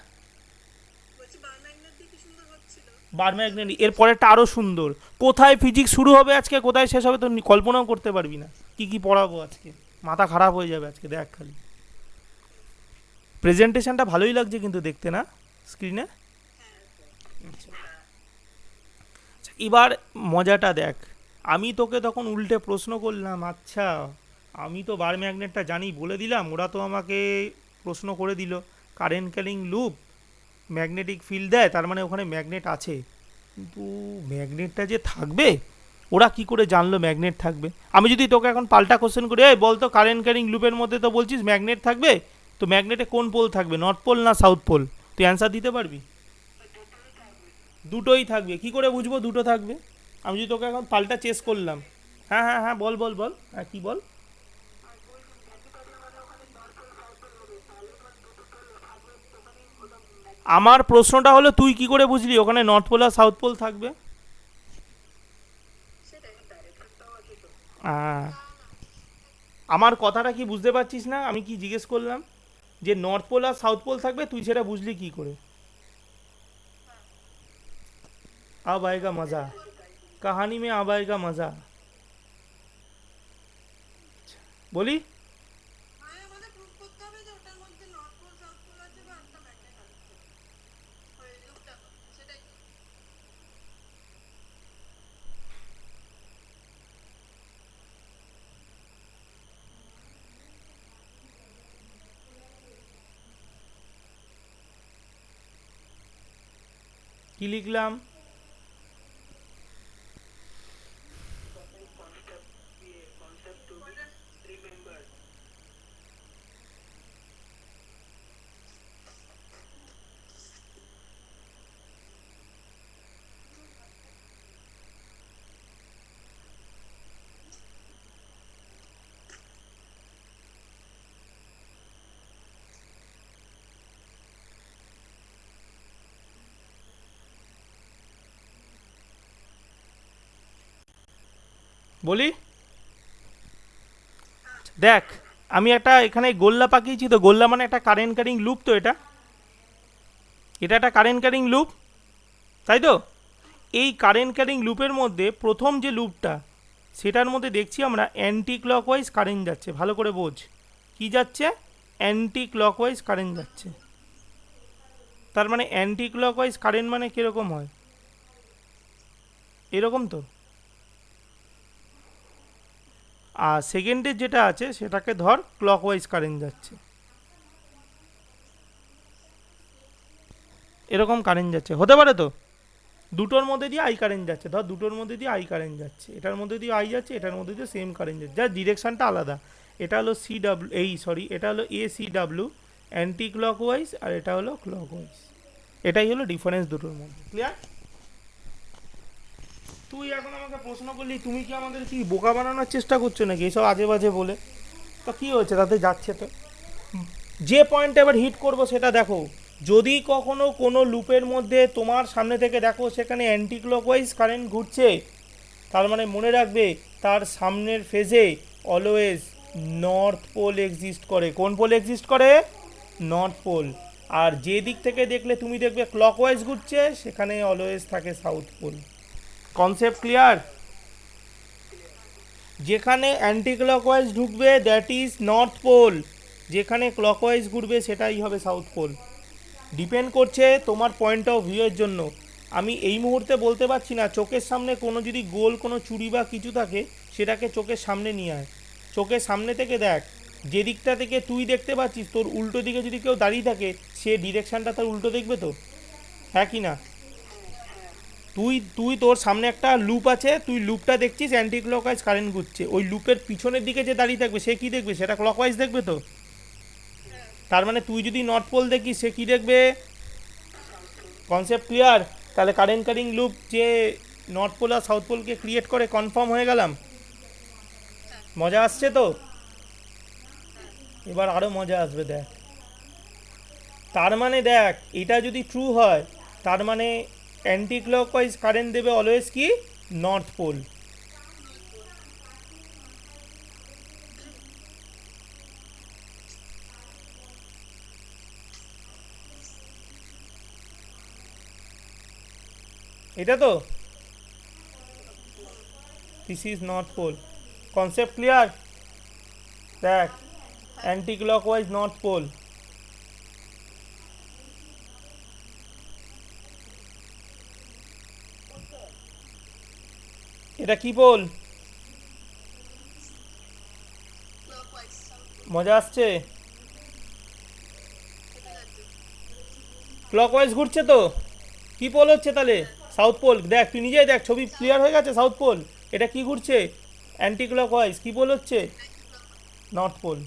বার ম্যাগনেট এর পরেরটা আরও সুন্দর। কোথায় ফিজিক্স শুরু হবে আজকে, কোথায় শেষ হবে তো কল্পনাও করতে পারবি না, কি কি পড়াবো আজকে, মাথা খারাপ হয়ে যাবে আজকে, দেখ খালি। প্রেজেন্টেশনটা ভালোই লাগছে কিন্তু দেখতে, না স্ক্রিনে? এবার মজাটা দেখ, আমি তোকে তখন উল্টে প্রশ্ন করলাম, আচ্ছা আমি তো বার ম্যাগনেটটা জানি বলে দিলাম, ওরা তো আমাকে প্রশ্ন করে দিল current carrying loop magnetic field দেয়, তার মানে ওখানে ম্যাগনেট আছে, কিন্তু ম্যাগনেটটা যে থাকবে ওরা কি করে জানলো ম্যাগনেট থাকবে? আমি যদি তোকে এখন পাল্টা কোশ্চেন করি, এই বলতো কারেন্ট ক্যারিং লুপের মধ্যে তো বলছিস ম্যাগনেট থাকবে, তো ম্যাগনেটে কোন পোল থাকবে, নর্থ পোল না সাউথ পোল? তুই অ্যান্সার দিতে পারবি? দুটোই থাকবে, কি করে বুঝবো দুটো থাকবে? আমি যদি তোকে এখন পাল্টা চেস করলাম, হ্যাঁ হ্যাঁ হ্যাঁ বল বল বল, হ্যাঁ কি বল? আমার প্রশ্নটা হলো তুই কি করে বুঝলি ওখানে নর্থ পোল আর সাউথ পোল থাকবে? আহ, আমার কথাটা কি বুঝতে পারছিস না আমি কি জিজ্ঞেস করলাম? যে নর্থ পোল আর সাউথ পোল থাকবে, তুই সেটা বুঝলি কি করে? अब आएगा मजा, कहानी में अब आएगा मजा। বলি কি লিখলাম? বলি দেখ, আমি একটা এখানে গোল্লা পাকিয়েছি, তো গোল্লা মানে একটা কারেন্ট ক্যারিং লুপ, তো এটা এটা একটা কারেন্ট ক্যারিং লুপ, তাই তো? এই কারেন্ট ক্যারিং লুপের মধ্যে প্রথম যে লুপটা, সেটার মধ্যে দেখছি আমরা অ্যান্টি ক্লকওয়াইজ কারেন্ট যাচ্ছে। ভালো করে বোঝ, কি যাচ্ছে? অ্যান্টি ক্লকওয়াইজ কারেন্ট যাচ্ছে। তার মানে অ্যান্টি ক্লকওয়াইজ কারেন্ট মানে কীরকম হয়? এরকম তো। আর সেকেন্ডের যেটা আছে সেটাকে ধর ক্লকওয়াইজ কারেন্ট যাচ্ছে, এরকম কারেন্ট যাচ্ছে, হতে পারে তো? দুটোর মধ্যে দিয়ে আই কারেন্ট যাচ্ছে, ধর দুটোর মধ্যে দিয়ে আই কারেন্ট যাচ্ছে, এটার মধ্যে দিয়ে আই যাচ্ছে, এটার মধ্যে দিয়ে সেম কারেন্ট যাচ্ছে, যার ডিরেকশনটা আলাদা। এটা হলো সি ডাব্লিউ, এই সরি, এটা হলো A C W anti clockwise, আর এটা হলো ক্লকওয়াইজ। এটাই হলো ডিফারেন্স দুটোর মধ্যে। ক্লিয়ার? তুই এখন আমাকে প্রশ্ন করলি, তুমি কি আমাদের কি বোকা বানানোর চেষ্টা করছো নাকি এসব আজে বাজে বলে? তা কি হয়েছে, তাতে যাচ্ছে তো। যে পয়েন্টে এবার হিট করব সেটা দেখো। যদি কখনো কোনো লুপের মধ্যে তোমার সামনে থেকে দেখো সেখানে অ্যান্টি ক্লকওয়াইজ কারেন্ট ঘুরছে, তার মানে মনে রাখবে তার সামনের ফেজে অলওয়েজ নর্থ পোল এক্সিস্ট করে। কোন পোল এক্সিস্ট করে? North pole. আর যে দিক থেকে দেখলে তুমি দেখবে ক্লকওয়াইজ ঘুরছে, সেখানে অলওয়েজ থাকে সাউথ পোল। Concept clear? যেখানে অ্যান্টি ক্লকওয়াইজ ঢুকবে দ্যাট ইজ নর্থ পোল, যেখানে ক্লকওয়াইজ ঘুরবে সেটাই হবে সাউথ পোল। ডিপেন্ড করছে তোমার পয়েন্ট অফ ভিউয়ের জন্য। আমি এই মুহূর্তে বলতে পারছি না, চোখের সামনে কোনো যদি গোল কোনো চুড়ি বা কিছু থাকে, সেটাকে চোখের সামনে নিয়ে আয়, চোখের সামনে থেকে দেখ, যে দিকটা থেকে তুই দেখতে পাচ্ছিস তোর উল্টো দিকে যদি কেউ দাঁড়িয়ে থাকে, সে ডিরেকশানটা তার উল্টো দেখবে তো, হ্যাঁ কি না? তুই তুই তোর সামনে একটা লুপ আছে, তুই লুপটা দেখছিস অ্যান্টি ক্লকওয়াইজ কারেন্ট ঘুরছে, ওই লুপের পিছনের দিকে যে দাঁড়িয়ে থাকবে সে কি দেখবে? সেটা ক্লকওয়াইজ দেখবে তো। তার মানে তুই যদি নর্থ পোল দেখিস, সে কি দেখবে? Concept clear? তাহলে কারেন্ট কারিং লুপ যে নর্থ পোল আর সাউথ পোলকে ক্রিয়েট করে, কনফার্ম হয়ে গেলাম। মজা আসছে তো? এবার আরও মজা আসবে, দেখ। তার মানে দেখ, এটা যদি ট্রু হয়, তার মানে অ্যান্টি ক্লকওয়াইজ কারেন্ট দেবে অলওয়েজ কি? North pole. এটা তো, this is north pole. Concept clear? দেখ, অ্যান্টি ক্লকওয়াইজ নর্থ পোল। এটা কি পোল? মজা আসছে? ক্লকওয়াইজ ঘুরছে তো, কি পোল হচ্ছে তাহলে? South pole. দেখ, তুই নিজেই দেখ, ছবি ক্লিয়ার হয়ে গেছে, সাউথ পোল। এটা কি ঘুরছে? Anti clockwise. কি পোল হচ্ছে? North pole.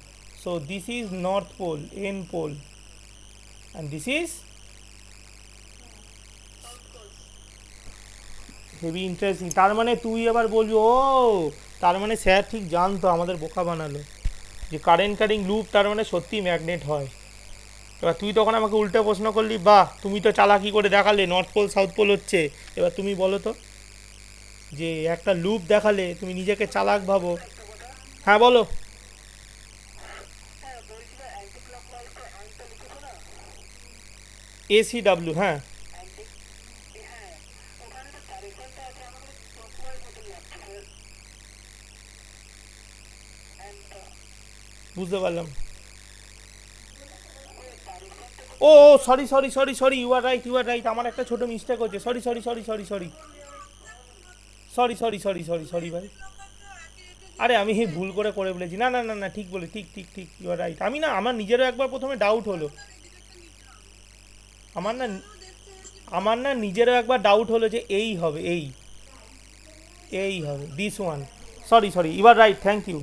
So this is north pole, N pole, and this is heavy interesting. তার মানে তুই আবার বলবি, ও তার মানে স্যার ঠিক জানতো, আমাদের বোকা বানালো, যে কারেন্ট কারিং লুপ তার মানে সত্যি ম্যাগনেট হয়। এবার তুই তখন আমাকে উল্টো প্রশ্ন করলি, বাহ তুমি তো চালাকি করে দেখালে নর্থ পোল সাউথ পোল হচ্ছে। এবার তুমি বলো তো, যে একটা লুপ দেখালে তুমি নিজেকে চালাক ভাবো। হ্যাঁ বলো। এসি ডাব্লিউ, হ্যাঁ। বুঝতে পারলাম। ও sorry sorry sorry sorry, you are right, you are right, আমার একটা ছোট মিস্টেক হচ্ছে, sorry sorry sorry sorry sorry sorry sorry sorry sorry sorry ভাই। আরে আমি ভুল করে করে বলেছি, না না না না, ঠিক বলে, ঠিক ঠিক ঠিক, ইউ আর রাইট। আমি না, আমার নিজেরও একবার প্রথমে ডাউট হলো, আমার না আমার না নিজেরও একবার ডাউট হলো যে এই হবে, এই হবে this one. Sorry sorry, you are right, thank you,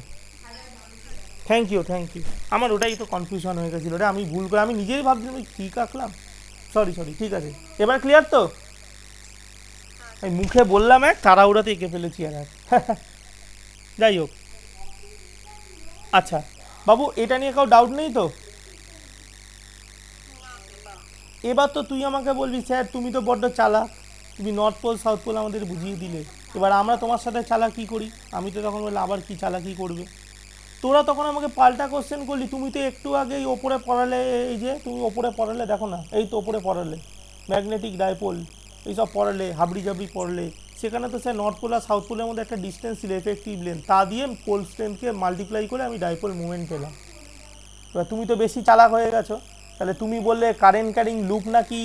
thank you, thank you. আমার ওটাই তো কনফিউশন হয়ে গেছিলো রে, আমি ভুল করে আমি নিজেই ভাবছিলাম আমি কী আঁকলাম। সরি সরি, ঠিক আছে, এবার ক্লিয়ার তো? আমি মুখে বললাম এক, তাড়াহুড়াতে এঁকে ফেলেছি আর এক। যাই হোক, আচ্ছা বাবু, এটা নিয়ে কাউ ডাউট নেই তো? এবার তো তুই আমাকে বলবি স্যার তুমি তো বড্ড চালাক, তুমি নর্থ পোল সাউথ পোল আমাদের বুঝিয়ে দিলে, এবার আমরা তোমার সাথে চালাকি করি। আমি তো তখন বললাম আবার কি চালাকি করবে? তোরা তখন আমাকে পাল্টা কোশ্চেন করলি, তুমি তো একটু আগেই ওপরে পড়ালে, এই যে তুমি ওপরে পড়ালে, দেখো না, এই তো ওপরে পড়ালে ম্যাগনেটিক ডাইপোল, এইসব পড়ালে, হাবড়ি জাবড়ি পড়লে, সেখানে তো স্যার নর্থ পোল আর সাউথ পোলের মধ্যে একটা ডিস্টেন্স ছিল, এফেক্টিভ লেন্থ, তা দিয়ে পোল স্ট্রেন্থকে মাল্টিপ্লাই করে আমি ডাইপোল মুভমেন্ট পেলাম। এবার তুমি তো বেশি চালাক হয়ে গেছো, তাহলে তুমি বললে কারেন্ট ক্যারিং লুপ নাকি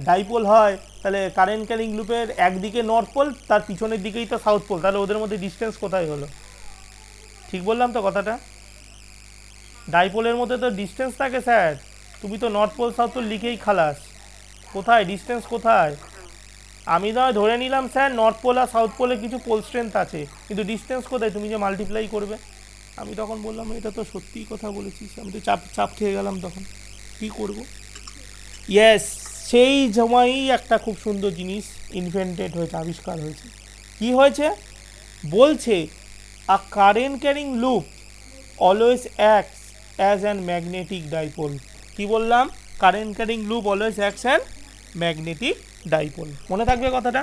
ডাইপোল হয়, তাহলে কারেন্ট ক্যারিং লুপের একদিকে নর্থ পোল, তার পিছনের দিকেই তো সাউথ পোল, তাহলে ওদের মধ্যে ডিস্টেন্স কোথায় হলো? ঠিক বললাম তো কথাটা? ডাইপোলের মধ্যে তো ডিস্টেন্স থাকে স্যার, তুমি তো নর্থ পোল সাউথ পোল লিখেই খালাস, কোথায় ডিস্টেন্স কোথায়? আমি নয় ধরে নিলাম স্যার নর্থ পোল আর সাউথ পোলে কিছু পোল স্ট্রেন্থ আছে, কিন্তু ডিস্টেন্স কোথায় তুমি যে মাল্টিপ্লাই করবে? আমি তখন বললাম এটা তো সত্যিই কথা বলেছিস, আমি তো চাপ চাপ খেয়ে গেলাম তখন, কী করব? ইয়েস, সেই সময়ই একটা খুব সুন্দর জিনিস ইনভেন্টেড হয়েছে, আবিষ্কার হয়েছে। কি হয়েছে? বলছে a current carrying loop always acts as an magnetic dipole. কি বললাম? Current carrying loop always acts an magnetic dipole. মনে থাকবে কথাটা?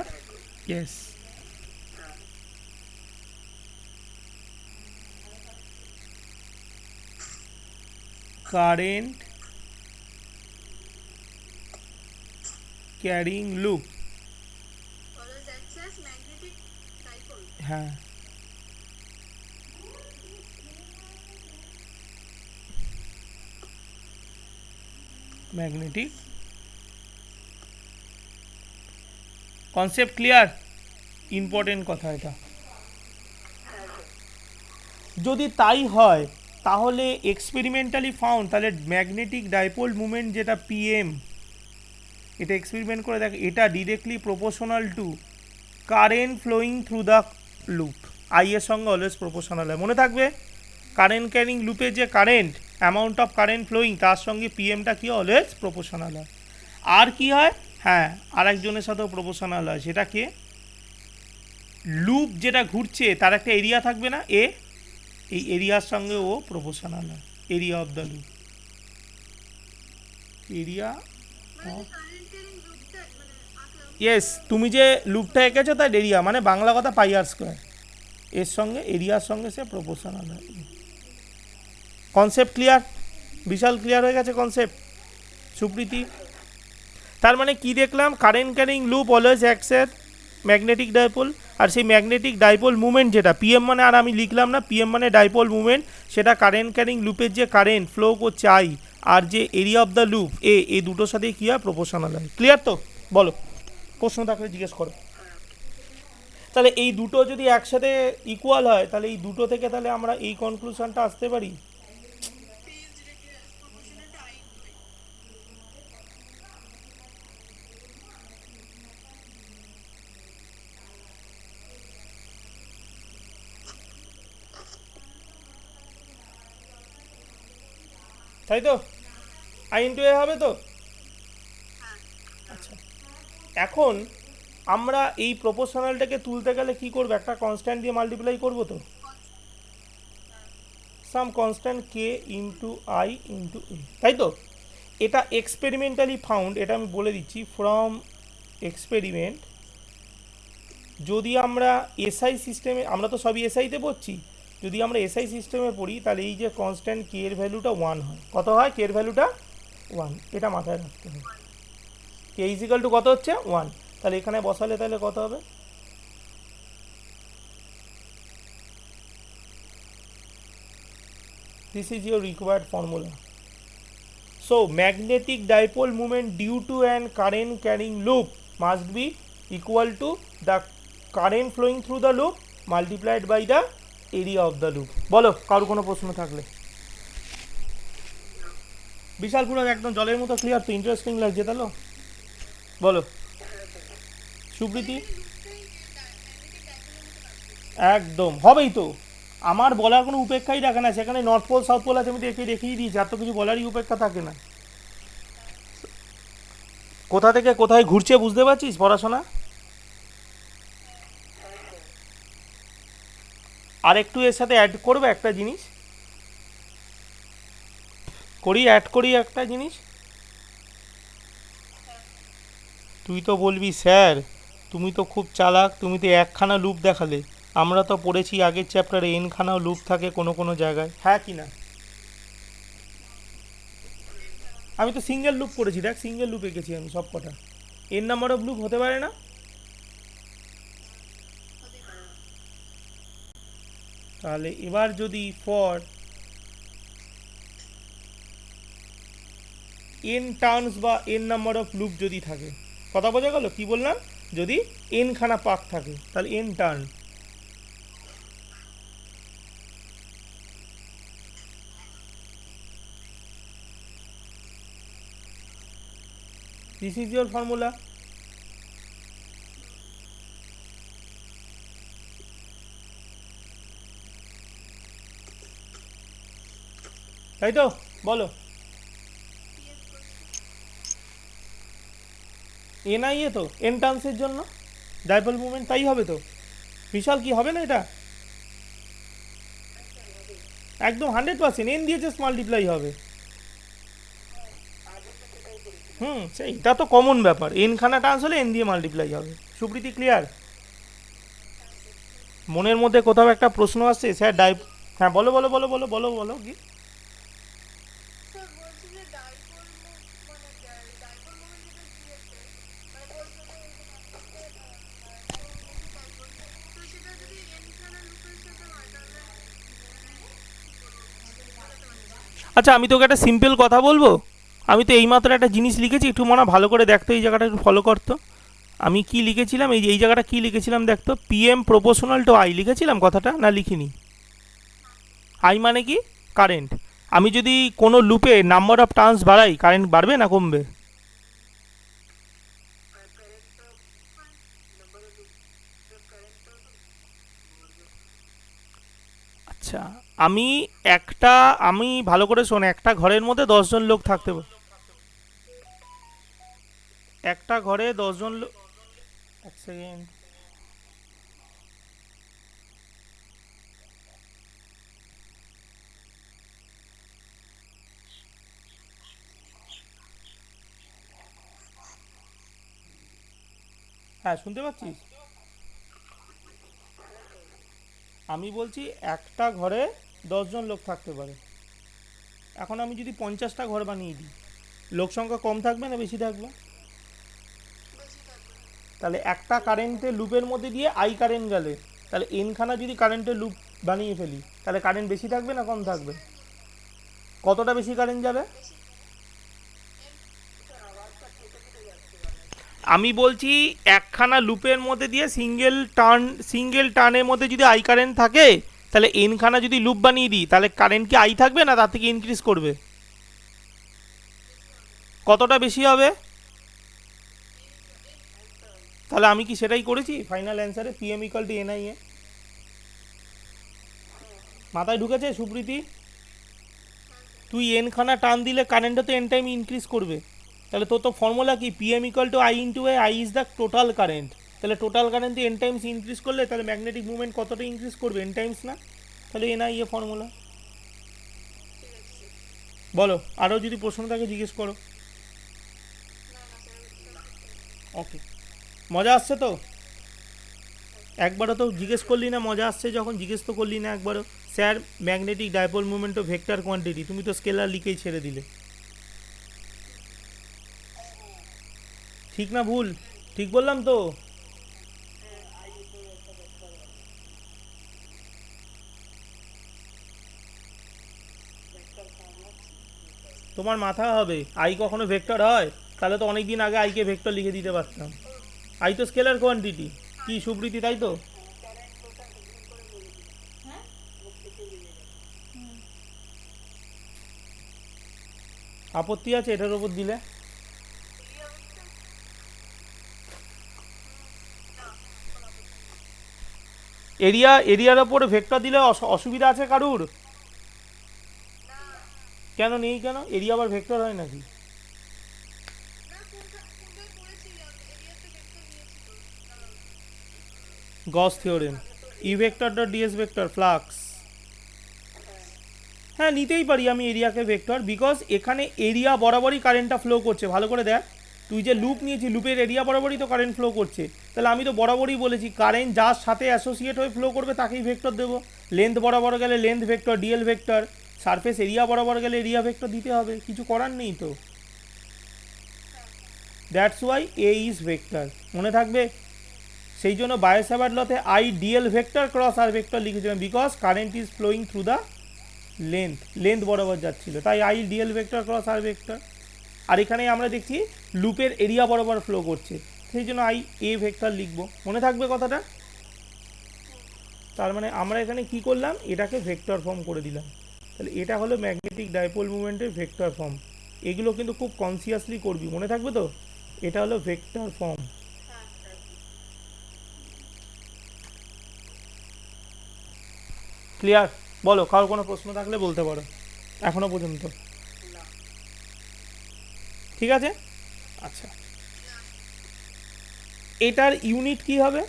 ইয়েস। কারেন্ট ক্যারিং লুপ, হ্যাঁ, ম্যাগনেটিক কনসেপ্ট ক্লিয়ার? ইম্পর্টেন্ট কথা এটা। যদি তাই হয় তাহলে এক্সপেরিমেন্টালি ফাউন্ড, তাহলে ম্যাগনেটিক ডাইপোল মুভমেন্ট যেটা পিএম, এটা এক্সপেরিমেন্ট করে দেখ, এটা directly proportional to current flowing through the loop, I এর সঙ্গে অলওয়েজ প্রপোর্শনাল হয়। মনে থাকবে, কারেন্ট ক্যারিং লুপে যে current, amount of current flowing, তার সঙ্গে পিএমটা কি অলওয়েজ প্রপোর্শনাল হয়। আর কি হয়? হ্যাঁ, আর একজনের সাথেও প্রপোর্শনাল হয়, সেটা কে? লুপ যেটা ঘুরছে তার একটা এরিয়া থাকবে না, এ, এই এরিয়ার সঙ্গে ও প্রপোর্শনাল হয়, area of the loop, area of, yes, তুমি যে লুপটা এঁকেছো তার এরিয়া, মানে বাংলা কথা পাই আর স্কোয়ার, এর সঙ্গে এরিয়ার সঙ্গে সে প্রপোর্শনাল হয়। Concept clear? বিশাল ক্লিয়ার হয়ে গেছে কনসেপ্ট, সুপ্রীতি। তার মানে কি দেখলাম? Current carrying loop always acts এর ম্যাগনেটিক ডাইপোল, আর সেই ম্যাগনেটিক ডাইপোল মুভমেন্ট যেটা পিএম মানে, আর আমি লিখলাম না পিএম মানে ডাইপোল মুভমেন্ট, সেটা কারেন্ট ক্যারিং লুপের যে কারেন্ট ফ্লো করছে আই, আর যে area of the loop A, এই দুটোর সাথে কী হয়? প্রপোর্শনাল হয়। ক্লিয়ার তো? বলো, প্রশ্ন থাকলে জিজ্ঞেস করো। তাহলে এই দুটো যদি একসাথে ইকুয়াল হয়, তাহলে এই দুটো থেকে তাহলে আমরা এই কনক্লুশনটা আসতে পারি। তাই তো? আই ইন্টু এ হবে তো? আচ্ছা, এখন আমরা এই প্রপোর্শনালটাকে তুলতে গেলে কি করবো? একটা কনস্ট্যান্ট দিয়ে মাল্টিপ্লাই করবো তো, সাম কনস্ট্যান্ট কে ইন্টু আই ইন্টু এ, তাই তো? এটা এক্সপেরিমেন্টালি ফাউন্ড, এটা আমি বলে দিচ্ছি, ফ্রম এক্সপেরিমেন্ট, যদি আমরা এসআই সিস্টেমে, আমরা তো সবই এসআইতে পড়ছি, যদি আমরা এসআই সিস্টেমে পড়ি তাহলে এই যে কনস্ট্যান্ট কে এর ভ্যালুটা 1 হয়। কত হয় কে এর ভ্যালুটা? 1, এটা মাথায় রাখতে হবে। কে ইজিক্যাল টু কত হচ্ছে? 1। তাহলে এখানে বসালে তাহলে কত হবে? This is your required formula. So magnetic dipole moment due to an current carrying loop must be equal to the current flowing through the loop multiplied by the area of the loop. বলো কারো কোনো প্রশ্ন থাকলে। বিশাল পুরো একদম জলের মতো clear, তো ইন্টারেস্টিং লাগছে তাহলে। বলো সুপ্রীতি। একদম হবেই তো, আমার বলার কোনো উপেক্ষাই রাখে না, সেখানে নর্থ পোল সাউথ পোল আছে আমি দেখে দেখিয়ে দিয়েছি, আর তো কিছু বলারই উপেক্ষা থাকে না। কোথা থেকে কোথায় ঘুরছে বুঝতে পারছিস পড়াশোনা? আর একটু এর সাথে অ্যাড করবে একটা জিনিস, অ্যাড করি একটা জিনিস। তুই তো বলবি স্যার তুমি তো খুব চালাক, তুমি তো একখানা লুপ দেখালে, আমরা তো পড়েছি আগের চ্যাপ্টারে এনখানাও লুপ থাকে কোনো কোনো জায়গায়, হ্যাঁ কি না? আমি তো সিঙ্গেল লুপ করেছি, দেখ সিঙ্গেল লুপ এঁকেছি আমি সব কটা। এন নাম্বার অফ লুপ হতে পারে না? তাহলে এবার যদি ফর এন টার্নস বা এন নাম্বার অফ লুপ যদি থাকে, কথা বোঝা গেল কি বললাম? যদি এন খানা পাক থাকে তাহলে N turn, this is your formula. তাই তো বলো। এন আই এ তো এন টার্নসের জন্য ডাইপোল মুভমেন্ট, তাই হবে তো বিশাল, কি হবে না এটা? একদম 100% এন দিয়ে জাস্ট মাল্টিপ্লাই হবে। সেইটা তো কমন ব্যাপার, এন খানা টার্নস হলে এন দিয়ে মাল্টিপ্লাই হবে। সুপ্রীতি ক্লিয়ার? মনের মধ্যে কোথাও একটা প্রশ্ন আসছে স্যার হ্যাঁ বলো বলো বলো বলো বলো বলো কি? আচ্ছা আমি তোকে একটা সিম্পল কথা বলবো, আমি তো এইমাত্র একটা জিনিস লিখেছি, একটু মনে ভালো করে দেখতো এই জায়গাটা, একটু ফলো করতো। আমি কি লিখেছিলাম, এই জায়গাটা কি লিখেছিলাম দেখতো, পিএম প্রপোর্শনাল টু আই লিখেছিলাম কথাটা, না লিখিনি? আই মানে কি? কারেন্ট। আমি যদি কোনো লুপে নাম্বার অফ টার্নস বাড়াই কারেন্ট বাড়বে না কমবে? আচ্ছা আমি একটা, আমি ভালো করে শোন, একটা ঘরের মধ্যে 10 জন লোক থাকতে পারে, একটা ঘরে 10 জন লোক, এক সেকেন্ড, হ্যাঁ শুনতে পাচ্ছিস? আমি বলছি একটা ঘরে 10 জন লোক থাকতে পারে, এখন আমি যদি 50টা ঘর বানিয়ে দিই, লোক সংখ্যা কম থাকবে না বেশি থাকবে? তাহলে একটা কারেন্টের লুপের মধ্যে দিয়ে আই কারেন্ট গেলে, তাহলে এনখানা যদি কারেন্টের লুপ বানিয়ে ফেলি তাহলে কারেন্ট বেশি থাকবে না কম থাকবে? কতটা বেশি কারেন্ট যাবে? আমি বলছি একখানা লুপের মধ্যে দিয়ে সিঙ্গেল টার্নের মধ্যে যদি আই কারেন্ট থাকে, তাহলে এনখানা যদি লুপ বানিয়ে দিই তাহলে কারেন্ট কি আই থাকবে না তার থেকে ইনক্রিজ করবে? কতটা বেশি হবে? তাহলে আমি কি সেটাই করেছি ফাইনাল অ্যান্সারে, PM equal to NI A. মাথায় ঢুকেছে সুপ্রীতি? তুই এনখানা টান দিলে কারেন্টটা তো এন টাইম ইনক্রিজ করবে, তাহলে তোর তো ফর্মুলা কি, PM equal to I into A, I is the total current, তাহলে total current N times increase করলে তাহলে ম্যাগনেটিক মুভমেন্ট কতটা ইনক্রিজ করবে? এন টাইমস না? তাহলে এনআই এ ফর্মুলা। বলো আরও যদি প্রশ্ন থাকে জিজ্ঞেস করো। ওকে, মজা আসছে তো? একবারও তো জিজ্ঞেস করলি না মজা আসছে যখন, জিজ্ঞেস তো করলি না একবারও। স্যার ম্যাগনেটিক ডাইপোল মুভমেন্ট ও ভেক্টর কোয়ান্টিটি, তুমি তো স্কেলার লিখেই ছেড়ে দিলে। ঠিক না ভুল? ঠিক বললাম তো? তোমার মাথা হবে, আই কখনো ভেক্টর হয়? তাহলে তো অনেক দিন আগে আইকে ভেক্টর লিখে দিতে পারতাম। আই তো স্কেলার কোয়ান্টিটি, কি সুপ্রীতি, তাই তো? আপত্তি আছে এটার উপর দিলে? এরিয়ার ওপর ভেক্টর দিলে অসুবিধা আছে কারুর? কেন নেই, কেন? এরিয়া আবার ভেক্টর হয় নাকি? Gauss theorem, E vector dot DS vector flux. হ্যাঁ, নিতেই পারি আমি এরিয়াকে ভেক্টর, বিকজ এখানে এরিয়া বরাবরই কারেন্টটা ফ্লো করছে। ভালো করে দেখ, তুই যে লুপ নিয়েছি, লুপের এরিয়া বরাবরই তো কারেন্ট ফ্লো করছে। তাহলে আমি তো বরাবরই বলেছি কারেন্ট যার সাথে অ্যাসোসিয়েট হয়ে ফ্লো করবে তাকেই ভেক্টর দেবো। লেন্থ বরাবর গেলে length vector, DL vector. Surface area বরাবর গেলে এরিয়া ভেক্টর দিতে হবে, কিছু করার নেই তো। That's why A is vector, মনে থাকবে। সেই জন্য বায়োসাভার্ট লতে I DL vector cross R vector লিখেছিলাম, because current is flowing through the length বরাবর যাচ্ছিল, তাই I DL vector cross R vector. আর এখানে আমরা দেখছি লুপের এরিয়া বরাবর ফ্লো করছে, সেই জন্য আই এ ভেক্টর লিখবো। মনে থাকবে কথাটা? তার মানে আমরা এখানে কি করলাম, এটাকে ভেক্টর ফর্ম করে দিলাম। তাহলে এটা হলো ম্যাগনেটিক ডাইপোল মুভমেন্টের ভেক্টর ফর্ম। এগুলো কিন্তু খুব কনসিয়াসলি করবি, মনে থাকবে তো? এটা হলো ভেক্টর ফর্ম। ক্লিয়ার? বলো, কারোর কোনো প্রশ্ন থাকলে বলতে পারো এখনো পর্যন্ত। ঠিক আছে, আচ্ছা। এটার ইউনিট কি হবে?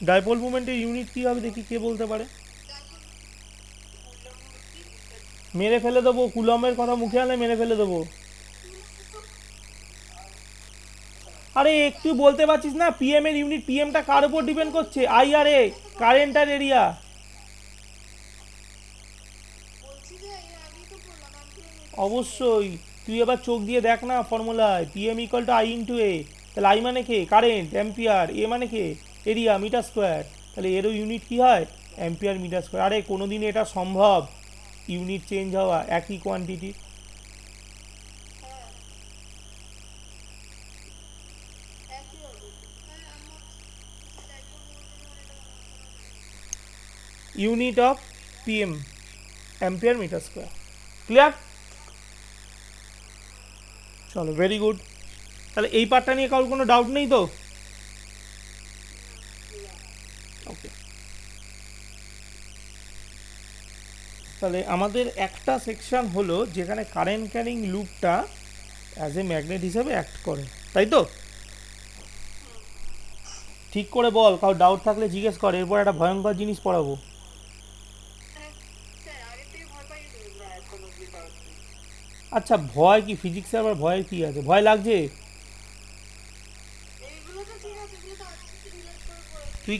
ডাইপোল মুভমেন্টের ইউনিট কি হবে দেখি, কে বলতে পারে? মেরে ফেলে দেবো, কুলমের কথা মুখে আনলে মেরে ফেলে দেবো। আরে একটু বলতে পারছিস না? পিএম এর ইউনিট, পিএমটা কার উপর ডিপেন্ড করছে? আই আর এ, কারেন্ট আর এরিয়া। অবশ্যই, তুই এবার চোখ দিয়ে দেখ না ফর্মুলায়, PM equal to I into A. তাহলে আই মানে কে? Current, ampere. এ মানে কে? Area, metre square. তাহলে এরও ইউনিট কি হয়? Ampere metre square. আরে কোনো দিন এটা সম্ভব ইউনিট চেঞ্জ হওয়া একই quantity? Unit of PM ampere metre square. Clear? চলো, ভেরি গুড। তাহলে এই পার্টটা নিয়ে কারোর কোনো ডাউট নেই তো? ওকে, তাহলে আমাদের একটা সেকশন হলো যেখানে কারেন্ট ক্যারিং লুপটা অ্যাজ এ ম্যাগনেট হিসাবে অ্যাক্ট করে, তাই তো? ঠিক করে বল, কারো ডাউট থাকলে জিজ্ঞেস কর, এরপর একটা ভয়ঙ্কর জিনিস পড়াবো। আচ্ছা, ভয় কি? ফিজিক্সে আবার ভয় কি আছে? ভয় লাগছে? তুই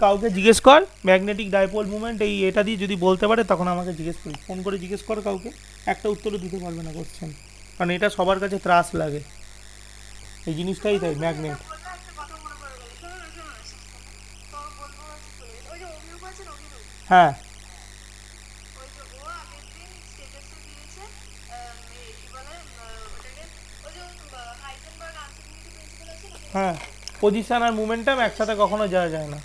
কাউকে জিজ্ঞেস কর, ম্যাগনেটিক ডাইপোল মুভমেন্ট এই এটা দিয়ে যদি বলতে পারে তখন আমাকে জিজ্ঞেস করি, ফোন করে জিজ্ঞেস কর কাউকে। একটা উত্তরও দিতে পারবে না কোশ্চেন, কারণ এটা সবার কাছে ত্রাস লাগে। এই জিনিসটাই তাই, ম্যাগনেট। হ্যাঁ, হ্যাঁ, পজিশন আর মুভমেন্টাম একসাথে কখনো যাওয়া যায় না।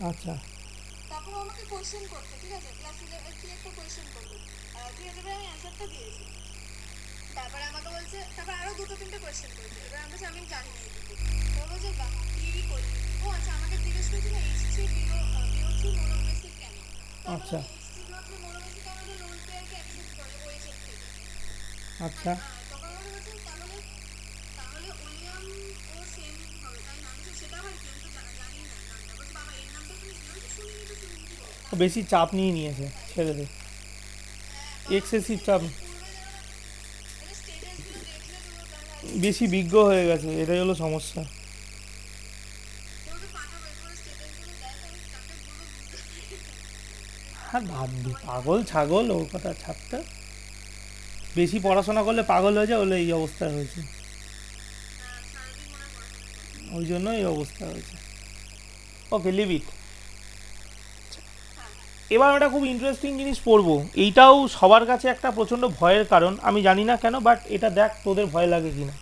আচ্ছা, আচ্ছা, আচ্ছা, বেশি চাপ নিয়ে নিয়েছে, ছেড়ে দে। এক্সেসিভ চাপ, বেশি বিজ্ঞ হয়ে গেছে, এটাই হলো সমস্যা। আর ভাববি পাগল ছাগল, ওর কথা ছাড়তে। বেশি পড়াশোনা করলে পাগল হয়ে যায়, বলে এই অবস্থা হয়েছে, ওই জন্য এই অবস্থা হয়েছে। ওকে, লিভ ইট। এবার একটা খুব ইন্টারেস্টিং জিনিস পড়বো, এইটাও সবার কাছে একটা প্রচণ্ড ভয়ের কারণ, আমি জানি না কেন, বাট এটা দেখ তোদের ভয় লাগে কি না।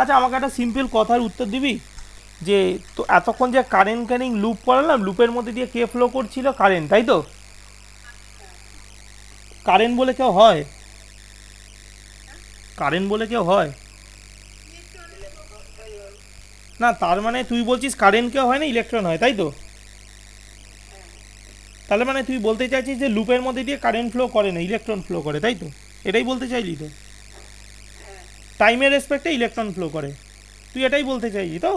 আচ্ছা, আমাকে একটা সিম্পল কথার উত্তর দিবি, যে তো এতক্ষণ যে কারেন্ট ক্যানিং লুপ পড়ালাম, লুপের মধ্যে দিয়ে কে ফ্লো করছিল? কারেন্ট, তাই তো? কারেন্ট বলে কেউ হয়? কারেন্ট বলে কেউ হয় না? তার মানে তুই বলছিস কারেন্ট কেউ হয় না, ইলেকট্রন হয়, তাই তো? তাহলে মানে তুই বলতে চাইছিস যে লুপের মধ্যে দিয়ে কারেন্ট ফ্লো করে না, ইলেকট্রন ফ্লো করে, তাই তো? এটাই বলতে চাইলি তো? টাইমের রেসপেক্টে ইলেকট্রন ফ্লো করে, তুই এটাই বলতে চাইলি তো?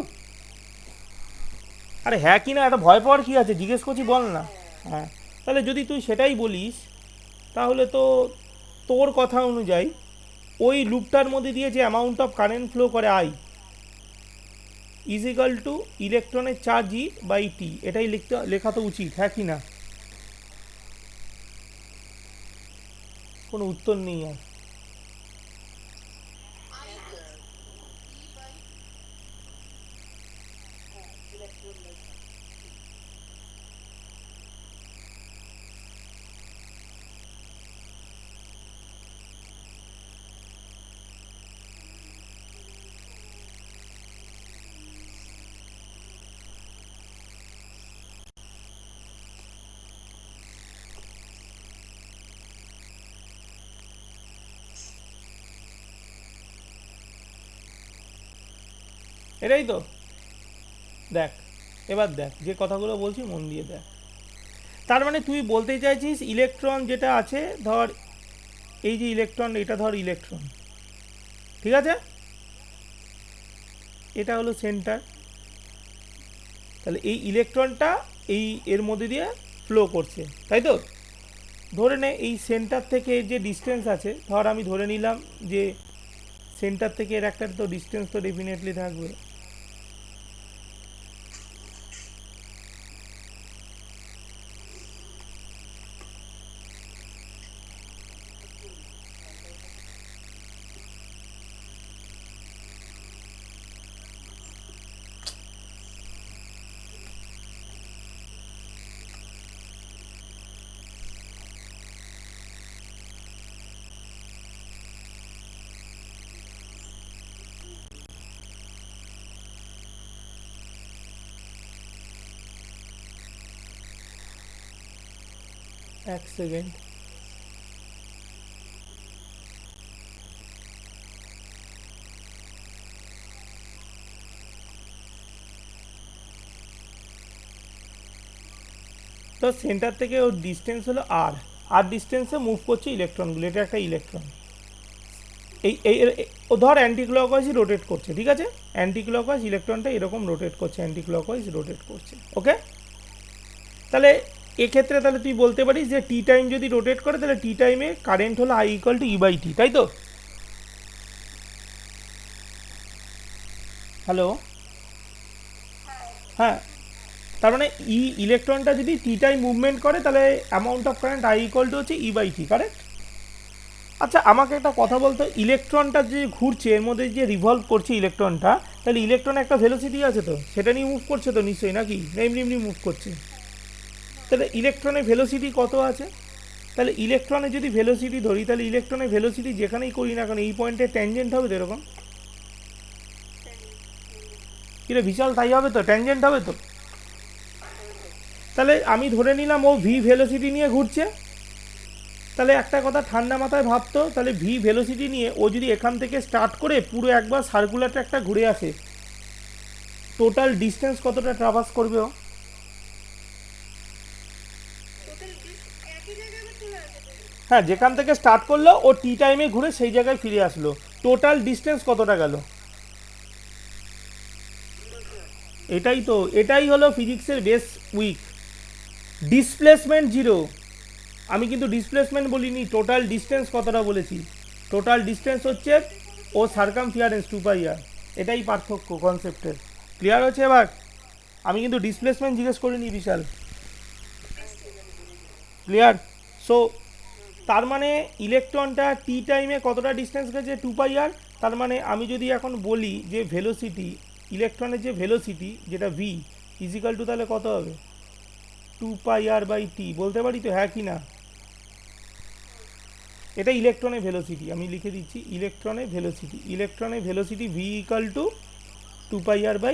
আরে হ্যাঁ কি না, একটা ভয় পাওয়ার কী আছে, জিজ্ঞেস করছি, বল না। হ্যাঁ, তাহলে যদি তুই সেটাই বলিস, তাহলে তো তোর কথা অনুযায়ী ওই লুপটার মধ্যে দিয়ে যে অ্যামাউন্ট অফ কারেন্ট ফ্লো করে আই ইজ ইকাল টু ইলেকট্রনের চার্জ ই বাই টি, এটাই লেখা তো উচিত, হ্যাঁ কি না? কোনো উত্তর নেই আর। এটাই তো, দেখ, এবার দেখ যে কথাগুলো বলছি মন দিয়ে দেখ। তার মানে তুই বলতে চাইছিস ইলেকট্রন যেটা আছে, ধর এই যে ইলেকট্রন, এটা ধর ইলেকট্রন, ঠিক আছে? এটা হলো সেন্টার, তাহলে এই ইলেকট্রনটা এই এর মধ্যে দিয়ে ফ্লো করছে, তাই তো? ধরে নে এই সেন্টার থেকে যে ডিস্টেন্স আছে, ধর আমি ধরে নিলাম যে সেন্টার থেকে এর একটা তো ডিস্টেন্স তো ডেফিনেটলি থাকবে। এক সেকেন্ড, তো সেন্টার থেকে ওর ডিস্টেন্স হলো আর, আর ডিস্টেন্সে মুভ করছে ইলেকট্রনগুলো, এটা একটা ইলেকট্রন, এই এই ও ধর অ্যান্টি ক্লকওয়াইজই রোটেট করছে, ঠিক আছে? অ্যান্টি ক্লকওয়াইজ ইলেকট্রনটা এরকম রোটেট করছে, অ্যান্টি ক্লকওয়াইজ রোটেট করছে, ওকে? তাহলে এক্ষেত্রে তাহলে তুই বলতে পারিস যে টি টাইম যদি রোটেট করে, তাহলে টি টাইমে কারেন্ট হলো I equal to E by T, তাই তো? হ্যালো, হ্যাঁ, তার মানে ইলেকট্রনটা যদি টি টাইম মুভমেন্ট করে, তাহলে amount of current I equal two হচ্ছে ই বাই টি, কারেক্ট? আচ্ছা, আমাকে একটা কথা বলতো, ইলেকট্রনটা যে ঘুরছে এর মধ্যে যে রিভলভ করছে ইলেকট্রনটা, তাহলে ইলেকট্রন একটা ভেলোসিটি আছে তো, সেটা নিয়ে মুভ করছে তো নিশ্চয়ই, নাকি না এমনি এমনি মুভ করছে? তাহলে ইলেকট্রনের ভেলোসিটি কত আছে? তাহলে ইলেকট্রনের যদি ভেলোসিটি ধরি, তাহলে ইলেকট্রনের ভেলোসিটি যেখানেই করি না কারণ এই পয়েন্টে ট্যানজেন্ট হবে তো এরকম, কিরে বিশাল, তাই হবে তো, ট্যানজেন্ট হবে তো? তাহলে আমি ধরে নিলাম ও ভি ভেলোসিটি নিয়ে ঘুরছে, তাহলে একটা কথা ঠান্ডা মাথায় ভাবতো, তাহলে ভি ভেলোসিটি নিয়ে ও যদি এখান থেকে স্টার্ট করে পুরো একবার সার্কুলার একটা ঘুরে আসে, টোটাল ডিস্টেন্স কতটা ট্রাভার্স করবে ও? হ্যাঁ, যেখান থেকে স্টার্ট করলো ও টি টাইমে ঘুরে সেই জায়গায় ফিরে আসলো, টোটাল ডিস্টেন্স কতটা গেল? এটাই তো, এটাই হলো ফিজিক্সের বেস উইক, ডিসপ্লেসমেন্ট জিরো। আমি কিন্তু ডিসপ্লেসমেন্ট বলিনি, টোটাল ডিস্টেন্স কতটা বলেছি। টোটাল ডিস্টেন্স হচ্ছে ও সার্কামফিয়ারেন্স 2πr, এটাই পার্থক্য কনসেপ্টের। ক্লিয়ার হচ্ছে এবার? আমি কিন্তু ডিসপ্লেসমেন্ট জিজ্ঞেস করিনি বিশাল। ক্লিয়ার? সো তার মানে ইলেকট্রনটা টি টাইমে কতটা ডিস্টেন্স গেছে 2πr। তার মানে আমি যদি এখন বলি যে ভেলোসিটি, ইলেকট্রনের যে ভেলোসিটি যেটা ভি ইজিক্যাল টু তাহলে কত হবে 2πr/t, বলতে পারি তো হ্যাঁ কি না? এটা ইলেকট্রনের ভেলোসিটি, আমি লিখে দিচ্ছি ইলেকট্রনের velocity V equal to 2πr/t।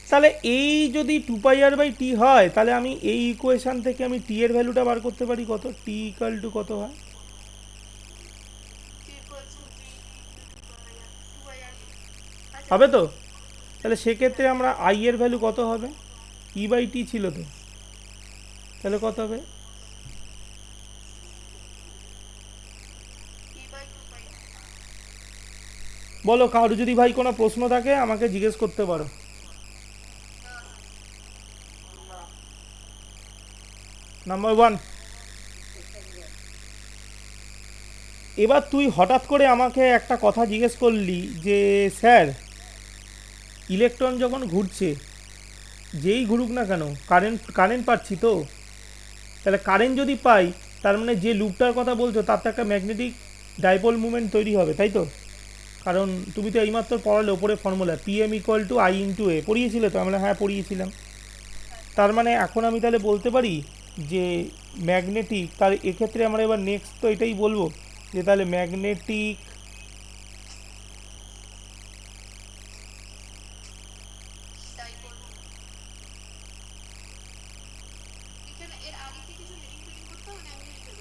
তাহলে এই যদি 2πr/t হয় তাহলে আমি এই ইকুয়েশান থেকে আমি টি এর ভ্যালুটা বার করতে পারি কত, টি ইকাল টু কত হয়, হবে তো? তাহলে সেক্ষেত্রে আমরা আই এর ভ্যালু কত হবে, ই/টি ছিল তো, তাহলে কত হবে? বলো, কারোর যদি ভাই কোনো প্রশ্ন থাকে আমাকে জিজ্ঞেস করতে পারো। নাম্বার 1, এবার তুই হঠাৎ করে আমাকে একটা কথা জিজ্ঞেস করলি যে স্যার ইলেকট্রন যখন ঘুরছে, যেই ঘুরুক না কেন কারেন্ট পাচ্ছি তো, তাহলে কারেন্ট যদি পাই তার মানে যে লুপটার কথা বলছো তার তো একটা ম্যাগনেটিক ডাইপোল মুভমেন্ট তৈরি হবে, তাই তো? কারণ তুমি তো এইমাত্র পড়ালে ওপরে formula PM equal to I into A, পড়িয়েছিলে তো? আমরা হ্যাঁ পড়িয়েছিলাম। তার মানে এখন আমি তাহলে বলতে পারি যে ম্যাগনেটিক, তার এক্ষেত্রে আমরা এবার নেক্সট তো এটাই বলবো যে তাহলে ম্যাগনেটিক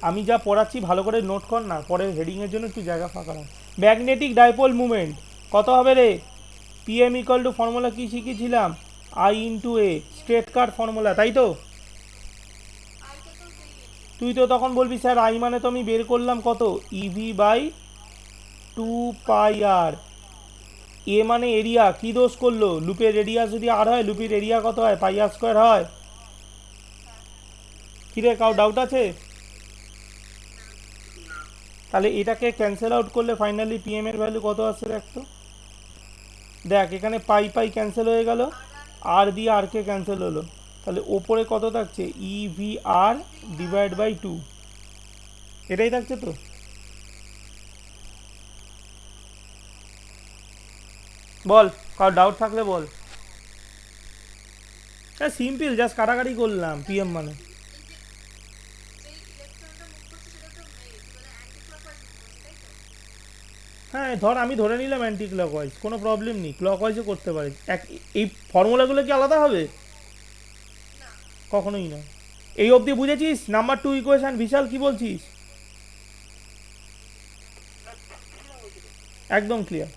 আমি যা পড়াচ্ছি ভালো করে নোট কর না, পরে হেডিংয়ের জন্য একটু জায়গা ফাঁকা রাখ। ম্যাগনেটিক ডাইপোল মুভমেন্ট কত হবে রে, পিএম ইকুয়াল টু ফর্মুলা কী শিখেছিলাম, I into A, straight cut formula, তাই তো? তুই তো তখন বলবি স্যার আই মানে তো আমি বের করলাম কত, EV/2πr, এ মানে এরিয়া, কি দোষ করলো, লুপের রেডিয়াস যদি আর হয় লুপের এরিয়া কত হয়, πr² হয়। কিরে, কাউ ডাউট আছে? তাহলে এটাকে ক্যান্সেল আউট করলে ফাইনালি পিএম এর ভ্যালু কত আসছে দেখ তো, দেখ এখানে পাই ক্যান্সেল হয়ে গেল, আর দিয়ে আর কে ক্যান্সেল হলো, তাহলে ওপরে কত থাকছে, EVR/2, এটাই থাকছে তো। বল, কার ডাউট থাকলে বল। হ্যাঁ সিম্পল, জাস্ট কাটাকাটি করলাম পিএম মানে। হ্যাঁ ধর আমি ধরে নিলাম অ্যান্টি ক্লকওয়াইজ, কোনো প্রবলেম নেই, ক্লকওয়াইজও করতে পারে এক, এই ফর্মুলাগুলো কি আলাদা হবে? কখনোই না। এই অবধি বুঝেছিস? নাম্বার 2 ইকুয়েশন, বিশাল কি বলছিস? একদম ক্লিয়ার।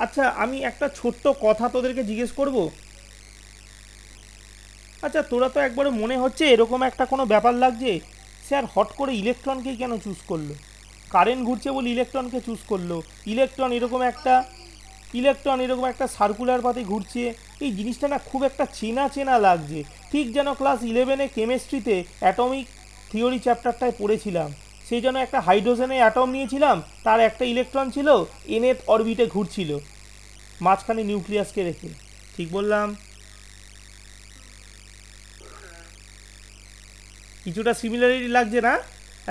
আচ্ছা আমি একটা ছোট্ট কথা তোদেরকে জিজ্ঞেস করব। আচ্ছা তোরা তো একবারে মনে হচ্ছে এরকম একটা কোনো ব্যাপার লাগছে, স্যার হট করে ইলেকট্রনকেই কেন চুজ করলো, কারেন্ট ঘুরছে বলে ইলেকট্রনকে চুজ করলো, ইলেকট্রন এরকম একটা সার্কুলার পাতে ঘুরছে, এই জিনিসটা না খুব একটা চেনা চেনা লাগছে, ঠিক যেন ক্লাস 11-এ কেমিস্ট্রিতে অ্যাটমিক থিওরি চ্যাপ্টারটায় পড়েছিলাম, সেই জন্য একটা হাইড্রোজেনের অ্যাটম নিয়েছিলাম, তার একটা ইলেকট্রন ছিল nth অরবিটে ঘুরছিল মাঝখানে নিউক্লিয়াসকে রেখে, ঠিক বললাম? কিছুটা সিমিলারিটি লাগছে না?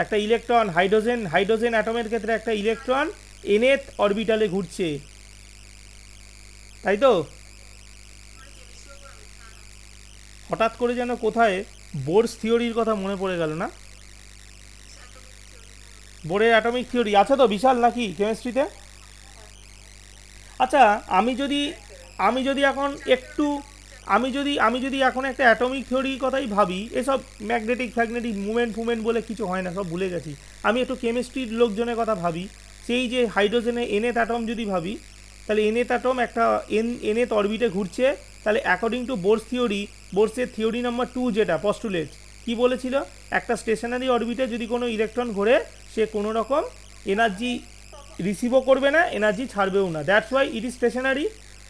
একটা ইলেকট্রন হাইড্রোজেন অ্যাটমের ক্ষেত্রে একটা ইলেকট্রন nth অরবিটালে ঘুরছে, তাই তো? হঠাৎ করে যেন কোথায় বোরস থিওরির কথা মনে পড়ে গেল না? বোরের অ্যাটমিক থিওরি আছে তো বিশাল নাকি কেমিস্ট্রিতে? আচ্ছা আমি যদি এখন একটু আমি যদি এখন একটা অ্যাটমিক থিওরির কথাই ভাবি, এসব ম্যাগনেটিক মুভমেন্ট বলে কিছু হয় না, সব ভুলে গেছি। আমি একটু কেমিস্ট্রির লোকজনের কথা ভাবি, সেই যে হাইড্রোজেনে nth অ্যাটম যদি ভাবি, তাহলে nth অ্যাটম একটা nth অরবিটে ঘুরছে, তাহলে অ্যাকর্ডিং টু বোরসের থিওরি নাম্বার 2 যেটা পস্টুলেট কি বলেছিল, একটা স্টেশনারি অরবিটে যদি কোনো ইলেকট্রন ঘোরে সে কোনো রকম এনার্জি রিসিভও করবে না, এনার্জি ছাড়বেও না, that's why it is stationary.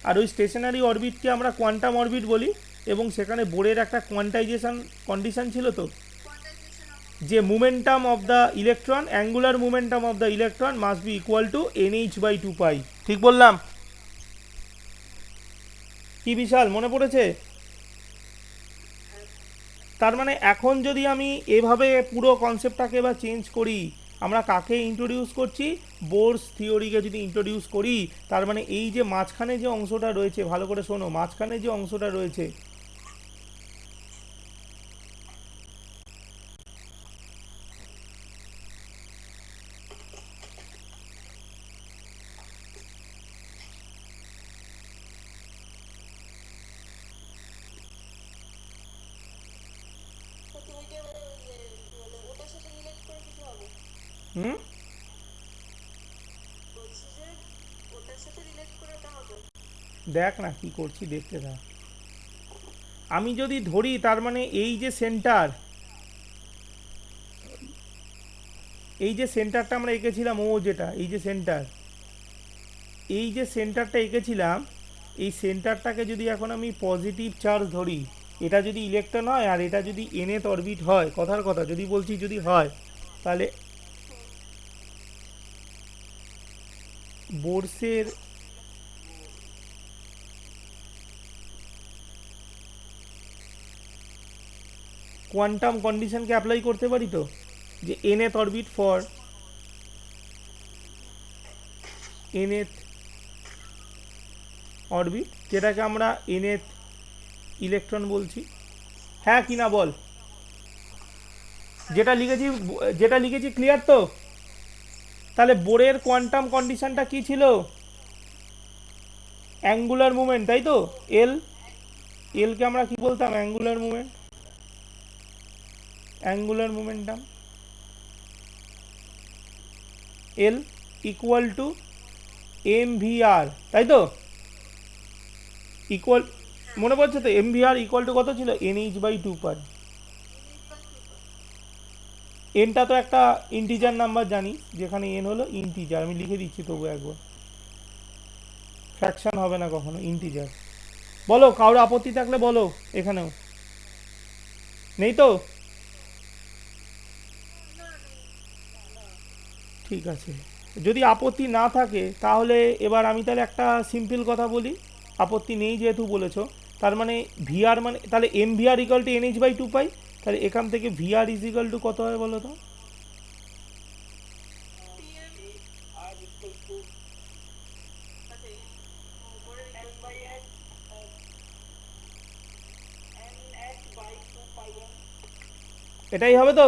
আর ওই স্টেশনারি অরবিটকে আমরা কোয়ান্টাম অরবিট বলি, এবং সেখানে বোরের একটা কোয়ান্টাইজেশন কন্ডিশন ছিল তো, যে momentum of the electron, angular momentum of the electron must be equal to NH/2π, ঠিক বললাম? কি বিশাল মনে পড়েছে? তার মানে এখন যদি আমি এভাবে পুরো কনসেপ্টটাকে এবার চেঞ্জ করি, আমরা কাকে ইন্ট্রোডিউস করছি, বোরস থিওরিকে যদি ইন্ট্রোডিউস করি, তার মানে এই যে মাঝখানে যে অংশটা রয়েছে, ভালো করে শোনো, মাঝখানে যে অংশটা রয়েছে, হুম, দেখ না কি করছি, দেখতে থাক। আমি যদি ধরি, তার মানে এই যে সেন্টার, এই যে সেন্টারটা আমরা এঁকেছিলাম, ও যেটা এই যে সেন্টার, এই যে সেন্টারটা এঁকেছিলাম, এই সেন্টারটাকে যদি এখন আমি পজিটিভ চার্জ ধরি, এটা যদি ইলেকট্রন হয় আর এটা যদি nth অরবিট হয়, কথার কথা যদি বলছি যদি হয়, তাহলে বোরসের কোয়ান্টাম কন্ডিশনকে অ্যাপ্লাই করতে পারি তো, যে nth orbit for nth orbit, যেটাকে আমরা nth ইলেকট্রন বলছি, হ্যাঁ কি না বল। যেটা লিখেছি, যেটা লিখেছি ক্লিয়ার তো? তাহলে বোরের কোয়ান্টাম কন্ডিশনটা কি ছিল? অ্যাঙ্গুলার মুভমেন্ট, তাই তো? এল, এলকে আমরা কি বলতাম? Angular movement, angular momentum, L equal to M V R, তাই তো? ইকুয়াল, মনে পড়ছে তো? M V R equal to কত ছিল? N H by two pi. এনটা তো একটা ইন্টিজার নাম্বার জানি, যেখানে এন হলো ইন্টিজার, আমি লিখে দিচ্ছি তবু একবার, ফ্র্যাকশন হবে না কখনো, ইন্টিজার। বলো, কারোর আপত্তি থাকলে বলো, এখানেও নেই তো? ঠিক আছে, যদি আপত্তি না থাকে তাহলে এবার আমি তাহলে একটা সিম্পল কথা বলি, আপত্তি নেই যেহেতু বলেছো, তার মানে ভিআর মানে তাহলে M VR equal to N H by two pi, তাহলে এখান থেকে ভিআর ইজ ইকাল টু কত হয় বলো তো? এটাই হবে তো?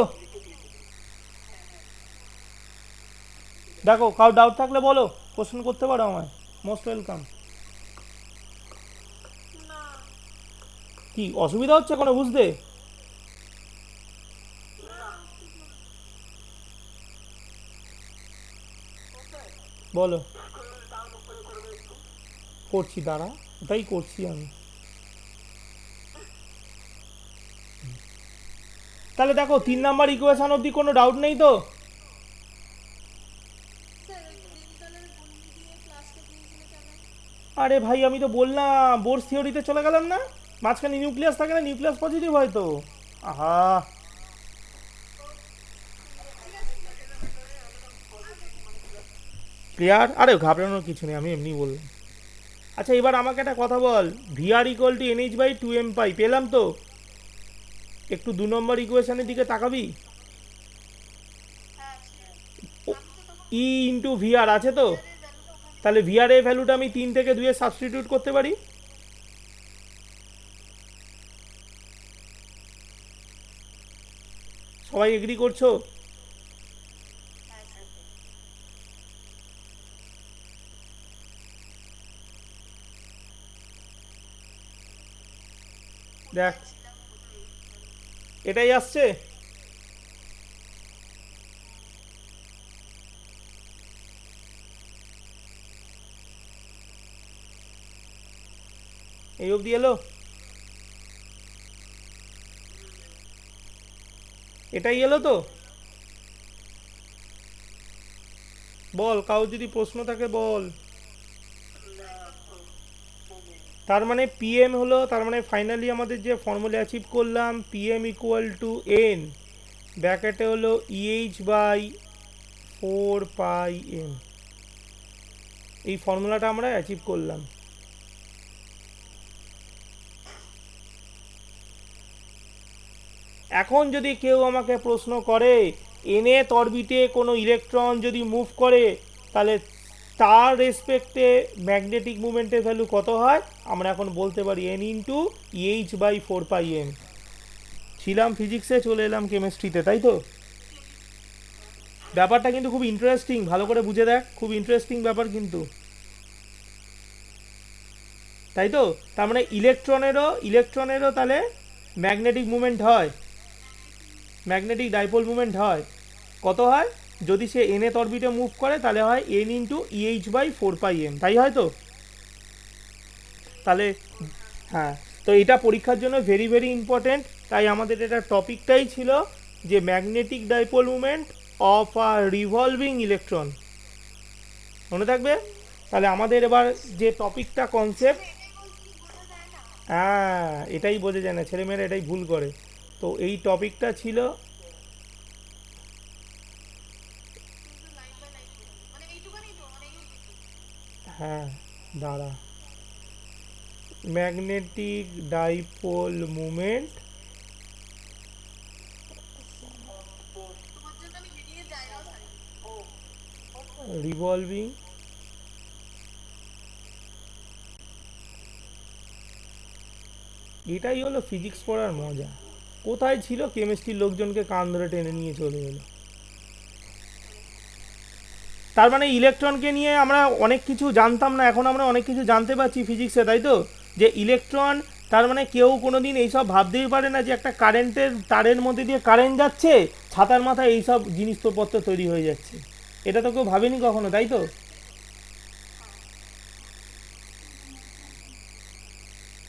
দেখো, কারো ডাউট থাকলে বলো, কোশ্চেন করতে পারো আমায়, মোস্ট ওয়েলকাম। কি অসুবিধা হচ্ছে কোনো বুঝতে? বলো, করছি দাঁড়া, ওটাই করছি আমি। তাহলে দেখো, 3 নাম্বার ইকুয়েশন অবধি কোনো ডাউট নেই তো? আরে ভাই, আমি তো বললাম বোরস থিওরিতে চলে গেলাম না, মাঝখানে নিউক্লিয়াস থাকে না, নিউক্লিয়াস পজিটিভ হয় তো। আহা, ক্লিয়ার, আরে ঘাবড়ানোর কিছু নেই, আমি এমনি বললাম। আচ্ছা, এবার আমাকে একটা কথা বল, VR equal to NH by two M pi পেলাম তো? একটু 2 নম্বর ইকুয়েশনের দিকে তাকাবি, ই ইন্টু ভিআর আছে তো? তাহলে ভিআর এর ভ্যালুটা আমি 3 থেকে 2 সাবস্টিটিউট করতে পারি। সবাই এগ্রি করছো? দেখ, এটাই আসছে। এই অবধি এলো? এটাই এলো তো? বল, কাউ যদি প্রশ্ন থাকে বল। তার মানে পিএম হলো, তার মানে ফাইনালি আমাদের যে ফর্মুলা অ্যাচিভ করলাম, পিএম ইকুয়াল টু এন, ব্র্যাকেটে হলো ইএইচ বাই 4 পাই এম, এই ফর্মুলাটা আমরা অ্যাচিভ করলাম। এখন যদি কেউ আমাকে প্রশ্ন করে nth অরবিটে কোনো ইলেকট্রন যদি মুভ করে তাহলে তার রেসপেক্টে ম্যাগনেটিক মুভমেন্টের ভ্যালু কত হয়, আমরা এখন বলতে পারি n into H by 4πm। ছিলাম ফিজিক্সে, চলে এলাম কেমিস্ট্রিতে, তাই তো? ব্যাপারটা কিন্তু খুব ইন্টারেস্টিং, ভালো করে বুঝে দেখ, খুব ইন্টারেস্টিং ব্যাপার কিন্তু, তাই তো? তার মানে ইলেকট্রনেরও তাহলে ম্যাগনেটিক মুভমেন্ট হয়, ম্যাগনেটিক ডাইপোল মুভমেন্ট হয়। কত হয়? যদি সে nth অরবিটে মুভ করে তাহলে হয় n into H by 4πm, তাই হয় তো? তাহলে হ্যাঁ, তো এটা পরীক্ষার জন্য ভেরি ভেরি ইম্পর্টেন্ট। তাই আমাদের এটা টপিকটাই ছিল যে magnetic dipole movement of a revolving electron, মনে থাকবে? তাহলে আমাদের এবার যে টপিকটা কনসেপ্ট, হ্যাঁ এটাই বোঝা যায় না, ছেলেমেয়েরা এটাই ভুল করে। তো এই টপিকটা ছিল, হ্যাঁ দাঁড়া, ম্যাগনেটিক ডাইপোল মুভমেন্ট রিভলভিং, এটাই হলো ফিজিক্স পড়ার মজা। কোথায় ছিল কেমিস্ট্রির লোকজনকে কান ধরে টেনে নিয়ে চলে এলো। তার মানে ইলেকট্রনকে নিয়ে আমরা অনেক কিছু জানতাম না, এখন আমরা অনেক কিছু জানতে পারছি ফিজিক্সে, তাই তো? যে ইলেকট্রন, তার মানে কেউ কোনোদিন এইসব ভাবতেই পারে না যে একটা কারেন্টের তারের মধ্যে দিয়ে কারেন্ট যাচ্ছে, ছাতার মাথায় এইসব জিনিসপত্র তৈরি হয়ে যাচ্ছে, এটা তো কেউ ভাবেনি কখনো, তাই তো?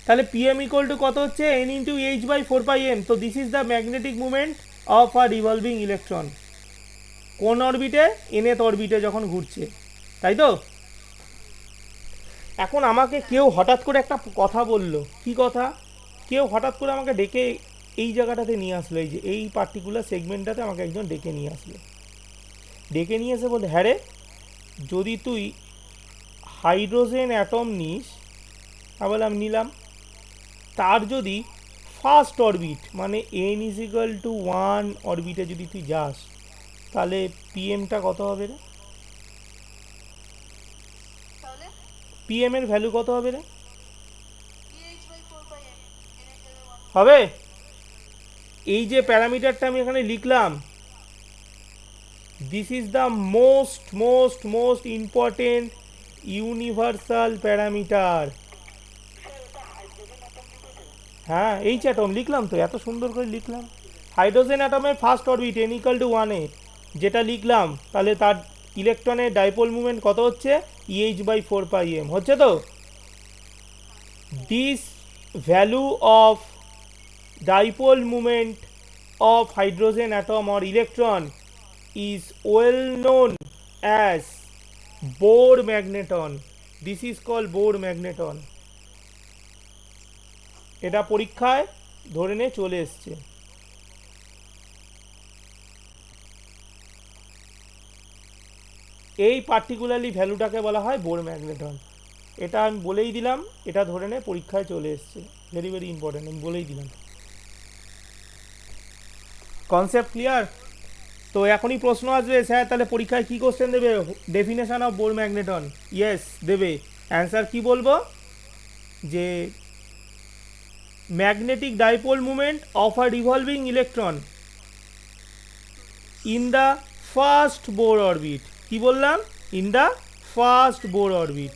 তাহলে পিএম ইকুয়াল টু কত হচ্ছে? N into H by 4πm। তো this is the magnetic movement of a revolving electron, কোন অরবিটে? nth অরবিটে যখন ঘুরছে, তাই তো? এখন আমাকে কেউ হঠাৎ করে একটা কথা বলল, কি কথা? কেউ হঠাৎ করে আমাকে ডেকে এই জায়গাটাতে নিয়ে আসলো, এই যে এই পার্টিকুলার সেগমেন্টটাতে আমাকে একজন ডেকে নিয়ে আসলো, ডেকে নিয়ে এসে বলে, হ্যাঁ রে, যদি তুই হাইড্রোজেন অ্যাটম নিস, আমি বললাম নিলাম, তার যদি ফার্স্ট অরবিট মানে n ইজ ইকুয়াল টু 1 অরবিটে যদি তুই যাস, তাহলে পিএমটা কত হবে রে? পিএম এর ভ্যালু কত হবে রে? হবে? এই যে প্যারামিটারটা আমি এখানে লিখলাম, this is the most most most important universal parameter. হ্যাঁ এইচ অ্যাটম লিখলাম তো, এত সুন্দর করে লিখলাম। হাইড্রোজেন অ্যাটমের first orbit n equal to 1 এ যেটা লিখলাম, তাহলে তার ইলেকট্রনের ডাইপোল মুভমেন্ট কত হচ্ছে? EH বাই 4πm হচ্ছে তো? This value of dipole movement of hydrogen atom or electron is well known as Bohr magneton. This is called Bohr magneton. এটা পরীক্ষায় ধরে নিয়ে চলে এসছে। এই পার্টিকুলারলি ভ্যালুটাকে বলা হয় বোর ম্যাগনেটন। এটা আমি বলেই দিলাম, এটা ধরে নে পরীক্ষায় চলে এসছে, ভেরি ভেরি ইম্পর্টেন্ট, আমি বলেই দিলাম। Concept clear? তো এখনই প্রশ্ন আসবে, স্যার তাহলে পরীক্ষায় কী কোশ্চেন দেবে? Definition of Bohr magneton. Yes দেবে। অ্যান্সার কি বলবো? যে magnetic dipole movement of a revolving electron in the first Bohr orbit. কি বললাম? In the first Bohr orbit.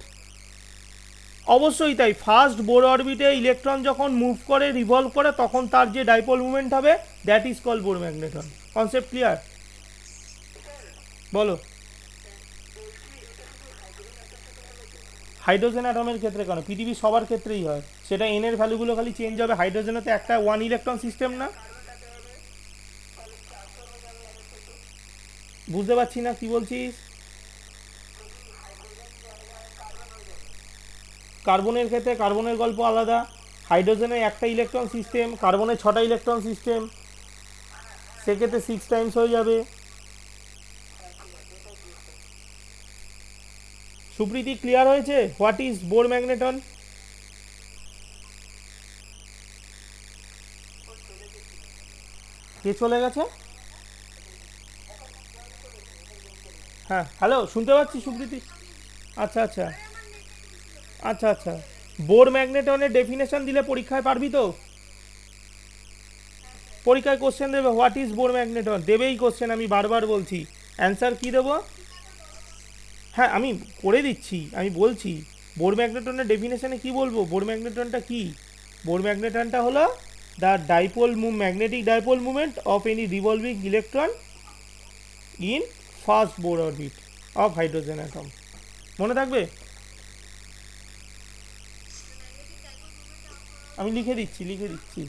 অবশ্যই তাই, ফার্স্ট বোর অরবিটে ইলেকট্রন যখন মুভ করে, রিভলভ করে, তখন তার যে ডাইপোল মুভমেন্ট হবে, that is call Bohr magneton. Concept clear? বলো। হাইড্রোজেন অ্যাটমের ক্ষেত্রে কেন? পৃথিবীর সবার ক্ষেত্রেই হয়, সেটা এন এর ভ্যালুগুলো খালি চেঞ্জ হবে। হাইড্রোজেনে তো একটা 1 ইলেকট্রন সিস্টেম না। বুঝতে পারছি না কি বলছিস। কার্বনের ক্ষেত্রে কার্বনের গল্প আলাদা, হাইড্রোজেনে একটা ইলেকট্রন সিস্টেম, কার্বনের 6টা ইলেকট্রন সিস্টেম, সেক্ষেত্রে 6 টাইমস হয়ে যাবে। সুপ্রীতি ক্লিয়ার হয়েছে হোয়াট ইজ বোর ম্যাগনেটন? কে চলে গেছে? হ্যাঁ হ্যালো, শুনতে পাচ্ছি সুপ্রীতি। আচ্ছা আচ্ছা আচ্ছা আচ্ছা। বোর ম্যাগনেটনের ডেফিনেশন দিলে পরীক্ষায় পারবি তো? পরীক্ষায় কোশ্চেন দেবে হোয়াট ইজ বোর ম্যাগনেটন, দেবেই কোশ্চেন, আমি বারবার বলছি। অ্যান্সার কি দেবো? হ্যাঁ আমি করে দিচ্ছি, আমি বলছি। বোর ম্যাগনেটনের ডেফিনেশনে কি বলবো? বোর ম্যাগনেটনটা কি? বোর ম্যাগনেটনটা হলো the dipole magnetic dipole movement of any revolving electron in first Bohr orbit of hydrogen atom. মনে থাকবে? আমি লিখে দিচ্ছি, লিখে দিচ্ছি।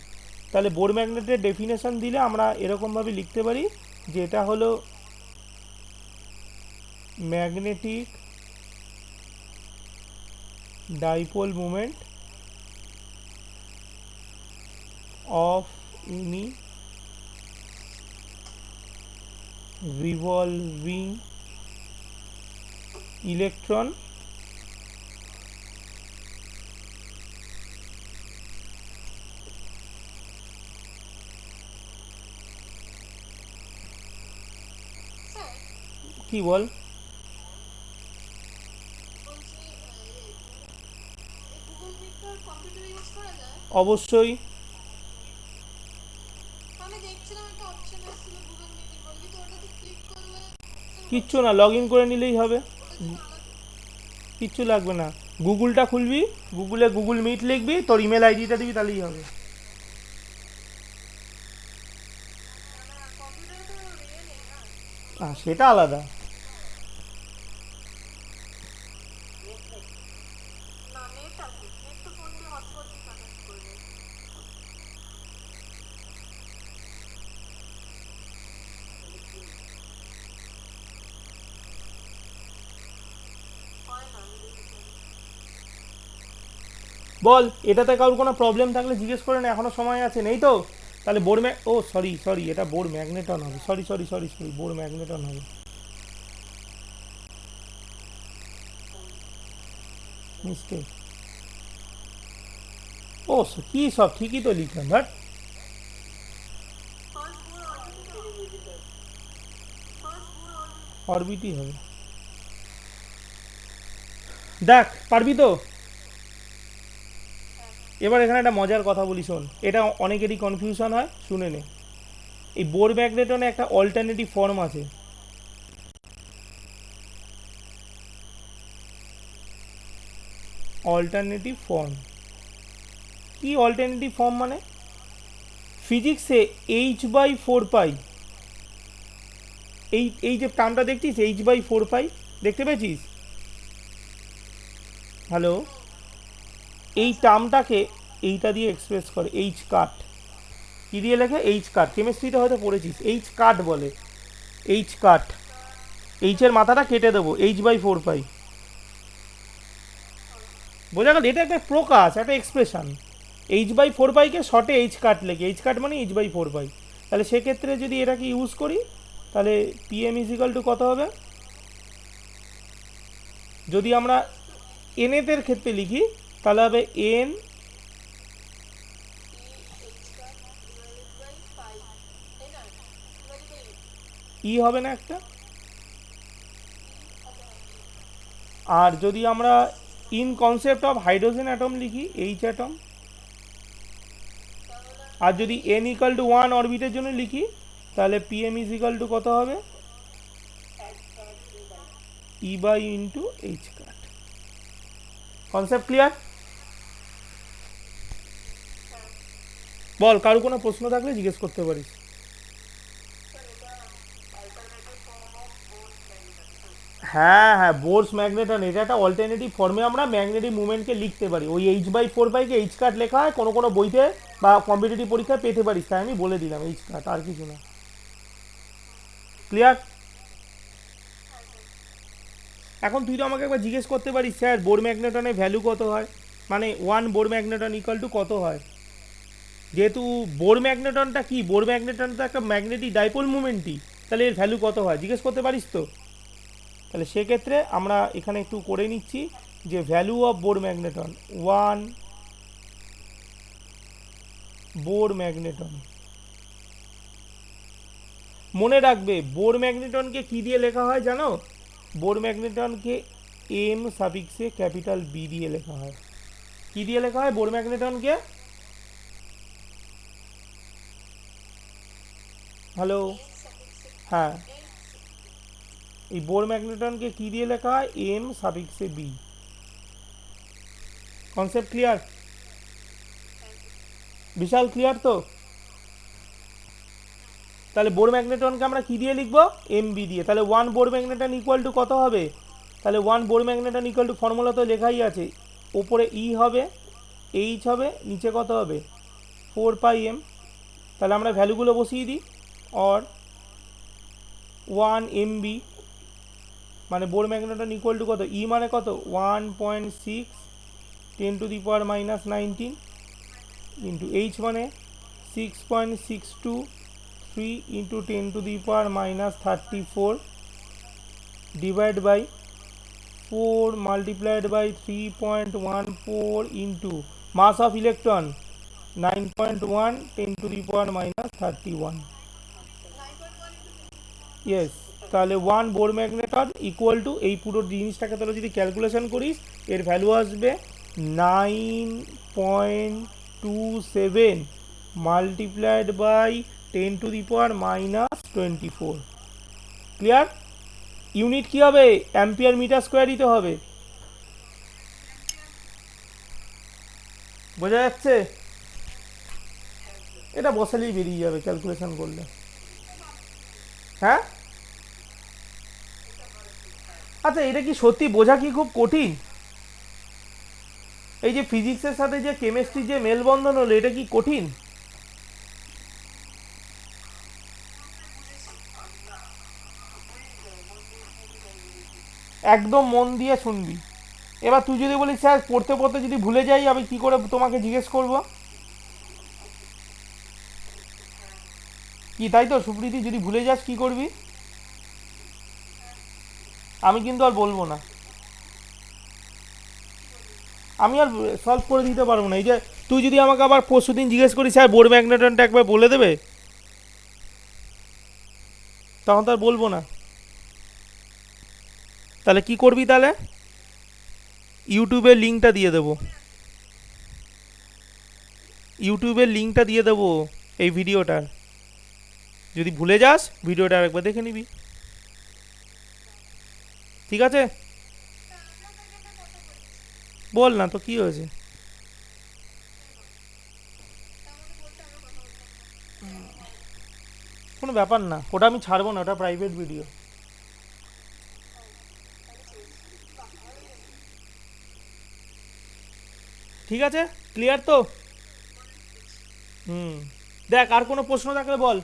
তাহলে বোর ম্যাগনেটের ডেফিনেশন দিলে আমরা এরকমভাবে লিখতে পারি যে এটা হলো magnetic dipole movement of any revolving electron কি বল? অবশ্যই। কিচ্ছু না, লগ ইন করে নিলেই হবে। কিচ্ছু লাগবে না। গুগলটা খুলবি, গুগলে গুগল মিট লিখবি, তোর ইমেল আইডিটা দিবি, তাহলেই হবে। সেটা আলাদা। বল, এটাতে কারোর কোনো প্রবলেম থাকলে জিজ্ঞেস করে না, এখনো সময় আছে, নেই তো? তাহলে বোর ম্যাগ ও সরি সরি, এটা বোর ম্যাগনেটন হবে, sorry sorry sorry sorry, Bohr magneton হবে, মিস্টেক। ও কি সব ঠিকই তো লিখলাম, বাট অরবিটই হবে। দেখ পারবি তো? এবার এখানে একটা মজার কথা বলি, শোন, এটা অনেকেরই কনফিউশন হয়, শুনে নে। এই বোর ম্যাগনেটনে একটা অল্টারনেটিভ ফর্ম আছে। অল্টারনেটিভ ফর্ম কি? অল্টারনেটিভ ফর্ম মানে ফিজিক্সে H/4 পাই, এই এই যে টার্মটা দেখছিস, H/4 পাই, দেখতে পেয়েছিস? হ্যালো, এই টার্মটাকে এইটা দিয়ে এক্সপ্রেস করে, এইচ কাট। কি দিয়ে লেখে? এইচ কাট। কেমিস্ট্রিতে হয়তো পড়েছিস, এইচ কাট বলে, এইচ কাট। এইচের মাথাটা কেটে দেবো, H/4 পাই। বোঝা গেল? এটা একটা প্রকাশ, একটা এক্সপ্রেশন। H/4 পাইকে শর্টে এইচ কাট লেগে, এইচ কাট মানে H/4 পাই। তাহলে সেক্ষেত্রে যদি এটাকে ইউজ করি, তাহলে পিএম ইজিক্যাল টু কত হবে? যদি আমরা এনের ক্ষেত্রে লিখি, তাহলে হবে এন ই, হবে না একটা? আর যদি আমরা in concept of hydrogen atom লিখি, এইচ অ্যাটম। আর যদি এন ইকাল টু 1 অরবিটের জন্য লিখি, তাহলে পিএম ইজ ইকাল টু কত হবে? E by into H cut. Concept clear? বল, কারো কোনো প্রশ্ন থাকলে জিজ্ঞেস করতে পারিস। হ্যাঁ হ্যাঁ, বোর্স ম্যাগনেটন, এটা একটা অল্টারনেটিভ ফর্মে আমরা ম্যাগনেটিক মুভমেন্টকে লিখতে পারি। ওই H/4 পাইকে এইচ কাট লেখা হয়, কোনো কোনো বইতে বা কম্পিটিটিভ পরীক্ষায় পেতে পারিস, তাই আমি বলে দিলাম এইচ কাট, আর কিছু না। ক্লিয়ার? এখন তুই তো আমাকে একবার জিজ্ঞেস করতে পারিস, স্যার বোর ম্যাগনেটনের ভ্যালু কত হয়, মানে 1 বোর ম্যাগনেটন ইকুয়াল টু কত হয়? যেহেতু বোর ম্যাগনেটনটা কি, বোর ম্যাগনেটন তো একটা ম্যাগনেটিক ডাইপোল মুভমেন্টই, তাহলে এর ভ্যালু কত হয় জিজ্ঞেস করতে পারিস তো? তাহলে সেক্ষেত্রে আমরা এখানে একটু করে নিচ্ছি যে value of Bohr magneton, 1 Bohr magneton মনে রাখবে বোর ম্যাগনেটনকে কি দিয়ে লেখা হয় জানো? বোর ম্যাগনেটনকে এম সাফিক্সে ক্যাপিটাল বি দিয়ে লেখা হয়। কি দিয়ে লেখা হয় বোর ম্যাগনেটনকে? হ্যালো, হ্যাঁ, এই বোর ম্যাগনেটনকে কি দিয়ে লেখা হয়? এম সাফিক্সে বি। Concept clear? বিশাল ক্লিয়ার তো? তাহলে বোর ম্যাগনেটনকে আমরা কি দিয়ে লিখবো? এম বি দিয়ে। তাহলে one Bohr magneton equal to কত হবে? তাহলে one Bohr magneton equal two formula তো লেখাই আছে, ওপরে ই হবে, এইচ হবে, নিচে কত হবে? 4 পাই এম। তাহলে আমরা ভ্যালুগুলো বসিয়ে দিই। অর 1 MB মানে বোর ম্যাগনেটন ইকুয়াল টু কত? ই মানে কত? 1.6 10⁻⁻19 ইন্টু এইচ মানে 6.623 into 10⁻34 divide by 4 multiplied by 3.14 into mass of electron 9.1 10⁻31। Yes. তাহলে one Bohr magneton equal to, এই পুরো জিনিসটাকে তাহলে যদি ক্যালকুলেশন করিস এর ভ্যালু আসবে 9.27 মাল্টিপ্লাইড বাই 10⁻24। ক্লিয়ার? ইউনিট কি হবে? অ্যাম্পিয়ার মিটার স্কোয়ার দিতে হবে। বোঝা যাচ্ছে? এটা বসালেই বেরিয়ে যাবে ক্যালকুলেশন করলে। হ্যাঁ, আচ্ছা এটা কি সত্যি বোঝা কি খুব কঠিন? এই যে ফিজিক্সের সাথে যে কেমিস্ট্রির যে মেলবন্ধন হলো, এটা কি কঠিন? একদম মন দিয়ে শুনবি। এবার তুই যদি বলিস স্যার পড়তে পড়তে যদি ভুলে যাই, আমি কি করে তোমাকে জিজ্ঞেস করব? কি তাই তো সুপ্রীতি, যদি ভুলে যাস কি করবি? আমি কিন্তু আর বলবো না, আমি আর সলভ করে দিতে পারবো না। এই যে তুই যদি আমাকে আবার পরশু দিন জিজ্ঞেস করিস স্যার বোর ম্যাগনেটনটা একবার বলে দেবে, তখন তো আর বলবো না। তাহলে কি করবি? তাহলে ইউটিউবের লিঙ্কটা দিয়ে দেবো, ইউটিউবের লিঙ্কটা দিয়ে দেবো এই ভিডিওটার। যদি ভুলে যাস ভিডিওটা আরেকবার দেখে নিবি, ঠিক আছে? বল না তো কি হয়েছে? কোনো ব্যাপার না, ওটা আমি ছাড়বো না, ওটা প্রাইভেট ভিডিও। ঠিক আছে, ক্লিয়ার তো? হুম, দেখ আর কোনো প্রশ্ন থাকলে বল।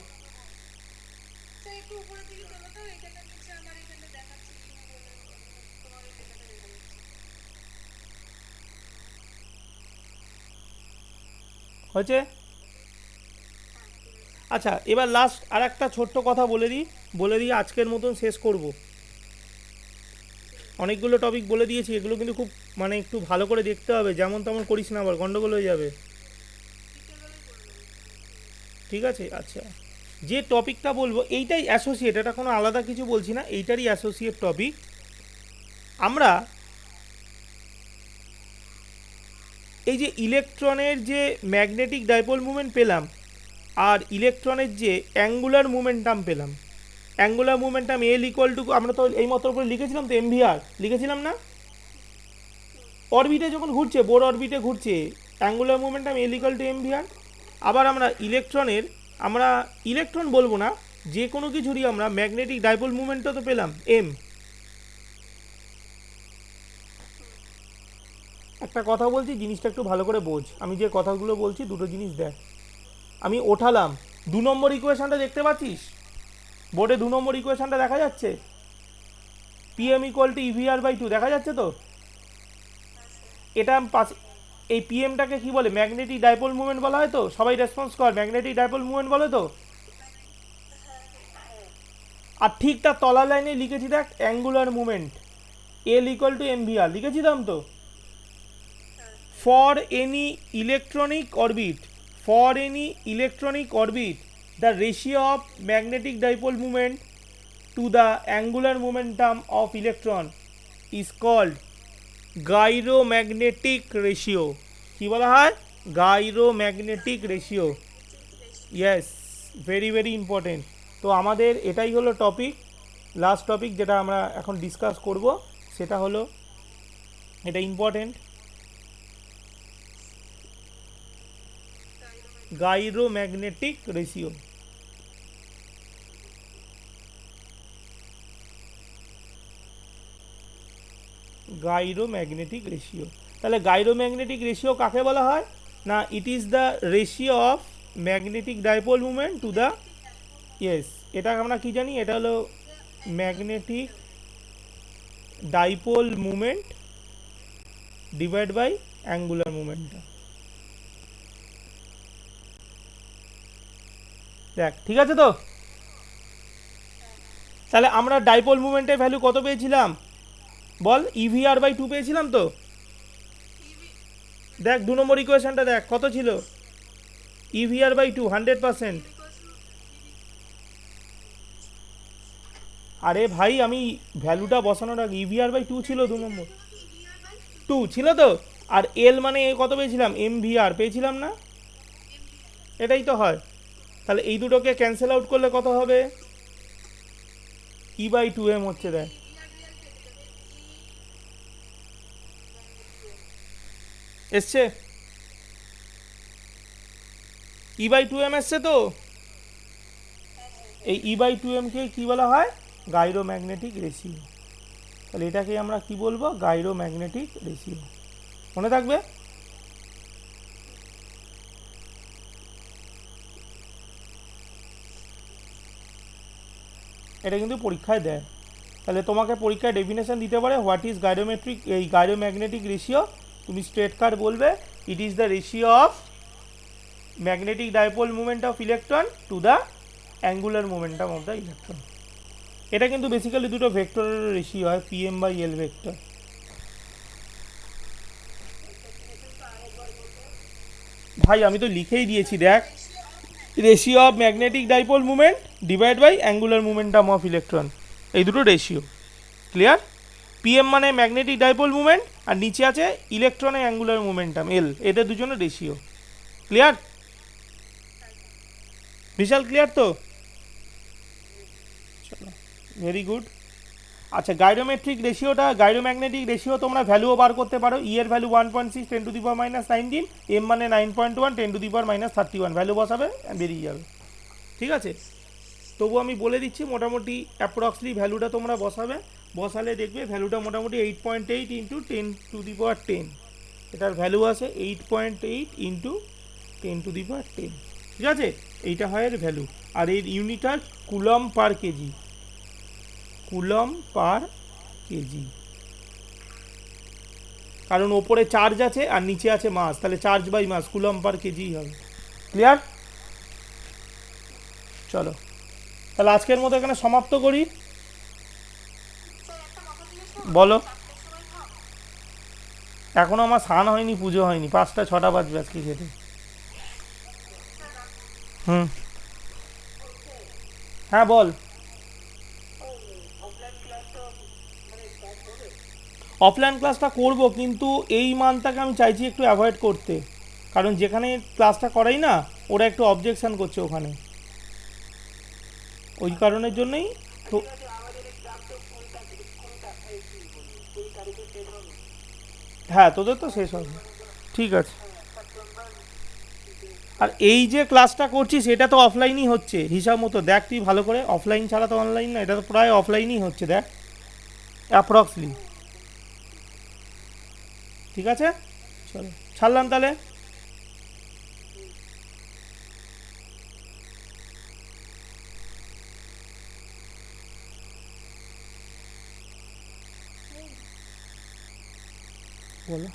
হয়েছে? আচ্ছা এবার লাস্ট আর একটা ছোট্ট কথা বলে দিই আজকের মতন শেষ করব। অনেকগুলো টপিক বলে দিয়েছি, এগুলো কিন্তু খুব মানে একটু ভালো করে দেখতে হবে, যেমন তেমন করিস না, আবার গন্ডগোল হয়ে যাবে। ঠিক আছে? আচ্ছা, যে টপিকটা বলবো এইটাই অ্যাসোসিয়েট, এটা কোনো আলাদা কিছু বলছি না, এইটারই অ্যাসোসিয়েট টপিক। আমরা এই যে ইলেকট্রনের যে ম্যাগনেটিক ডাইপোল মুভমেন্ট পেলাম, আর ইলেকট্রনের যে অ্যাঙ্গুলার মুভমেন্টাম পেলাম, অ্যাঙ্গুলার মুভমেন্টাম এল ইকুয়াল টু, আমরা তো এই মতো করে লিখেছিলাম তো, এমভিআর লিখেছিলাম না? অরবিটে যখন ঘুরছে, বোর অরবিটে ঘুরছে, অ্যাঙ্গুলার মুভমেন্টাম এল ইকুয়াল টু এমভিআর। আবার আমরা ইলেকট্রনের, আমরা ইলেকট্রন বলবো না, যে কোনো কিছুরই আমরা ম্যাগনেটিক ডাইপোল মুভমেন্টও তো পেলাম এম। একটা কথা বলছি, জিনিসটা একটু ভালো করে বোঝ, আমি যে কথাগুলো বলছি দুটো জিনিস দেখ। আমি ওঠালাম 2 নম্বর ইকুয়েশনটা, দেখতে পাচ্ছিস বোর্ডে 2 নম্বর ইকুয়েশনটা দেখা যাচ্ছে? পিএম ইকুয়াল টু ইভিআর বাই 2 দেখা যাচ্ছে তো? এটা পাস, এই পিএমটাকে কি বলে? ম্যাগনেটিক ডাইপোল মুভমেন্ট বলা হয় তো, সবাই রেসপন্স কর, ম্যাগনেটিক ডাইপোল মুভমেন্ট বলে তো। আর ঠিক তার তলার লাইনে লিখেছি দেখ অ্যাঙ্গুলার মুভমেন্ট এল ইকুয়াল টু এমভিআর, লিখেছিলাম তো। For any electronic orbit, for any electronic orbit the ratio of magnetic dipole moment to the angular momentum of electron is called gyromagnetic ratio. কি বলা হয়? Gyromagnetic ratio. Yes, very very important. তো আমাদের এটাই হলো topic, last topic যেটা আমরা এখন ডিসকাস করব, সেটা হলো এটা important, gyromagnetic ratio. Gyromagnetic ratio, তাহলে গাইরোম্যাগনেটিক রেশিও কাকে বলা হয়? না, it is the ratio of magnetic dipole movement to the, yes, এটা আমরা কি জানি, এটা হলো magnetic dipole movement divide by angular মুভমেন্টটা। দেখ ঠিক আছে তো? তাহলে আমরা ডাইপোল মুভমেন্টের ভ্যালু কত পেয়েছিলাম বল? ইভিআর বাই 2 পেয়েছিলাম তো। দেখ 2 নম্বর ইকুয়েশনটা দেখ কত ছিল, ইভিআর বাই 2 100%। আরে ভাই আমি ভ্যালুটা বসানোর আগে ইভিআর বাই 2 ছিল, 2 নম্বর 2 ছিল তো। আর এল মানে কত পেয়েছিলাম, এমভিআর পেয়েছিলাম না, এটাই তো হয়। তাহলে এই দুটোকে ক্যান্সেল আউট করলে কত হবে, ই বাই 2 এম হচ্ছে। দেখ এসছে, ই বাই 2 এম এসছে তো। এই ই বাই 2 এমকে কী বলা হয়? গাইরোম্যাগনেটিক রেশিও। তাহলে এটাকে আমরা কি বলবো? গাইরোম্যাগনেটিক রেশিও। মনে থাকবে? এটা কিন্তু পরীক্ষায় দেয়। তাহলে তোমাকে পরীক্ষায় ডেফিনেশন দিতে পারে হোয়াট ইজ গাইরোমেট্রিক, এই গাইরোম্যাগনেটিক রেশিও। তুমি স্ট্রেট কাট বলবে ইট is the ratio of magnetic dipole movement of electron to the angular momentum of the electron. এটা কিন্তু বেসিক্যালি দুটো ভেক্টরের রেশিও হয়, পিএম বাই এল ভেক্টর। ভাই আমি তো লিখেই দিয়েছি, দেখ, ratio of magnetic dipole movement divide by angular momentum of electron, এই দুটো রেশিও। ক্লিয়ার? পিএম মানে ম্যাগনেটিক ডাইপোল মুভমেন্ট, আর নিচে আছে ইলেকট্রনের অ্যাঙ্গুলার মোমেন্টাম এল, এদের দুজনের রেশিও। ক্লিয়ার? বিশাল ক্লিয়ার তো? চলো, ভেরি গুড। আচ্ছা, গাইরোমেট্রিক রেশিওটা, গাইরোম্যাগনেটিক রেশিও তোমরা ভ্যালুও বার করতে পারো। ই এর ভ্যালু 1.6 10⁻⁻⁹, এম মানে 9.1 10⁻31, ভ্যালু বসাবে বেরিয়ে যাবে। ঠিক আছে? তবু আমি বলে দিচ্ছি মোটামুটি অ্যাপ্রক্সলি ভ্যালুটা তোমরা বসাবে, বসালে দেখবে ভ্যালুটা মোটামুটি 8.8 ইন্টু 10⁻10, এটার ভ্যালু আছে 8.8 ইন্টু 10⁻10। ঠিক আছে? এইটা হয় এর ভ্যালু। আর এর ইউনিট হয় coulomb per KG, coulomb per KG, কারণ ওপরে চার্জ আছে আর নিচে আছে মাস, তাহলে charge by mass, coulomb per KG হবে। ক্লিয়ার? চলো তাহলে আজকের মতো এখানে সমাপ্ত করি। বলো। এখনো আমার স্নান হয়নি, পুজো হয়নি, 5টা 6টা বাজবে আজকে খেতে। হ্যাঁ বল। অফলাইন ক্লাসটা করব, কিন্তু এই মানটাকে আমি চাইছি একটু অ্যাভয়েড করতে, কারণ যেখানে ক্লাসটা করাই না ওরা একটু অবজেকশন করছে ওখানে, ওই কারণের জন্যই তো। হ্যাঁ তোদের তো শেষ হবে, ঠিক আছে। আর এই যে ক্লাসটা করছিস এটা তো অফলাইনই হচ্ছে হিসাব মতো, দেখ তুই ভালো করে, অফলাইন ছাড়া তো অনলাইন না, এটা তো প্রায় অফলাইনই হচ্ছে, দেখ অ্যাপ্রক্সলি। ঠিক আছে, চলো ছাড়লাম তাহলে। বলো।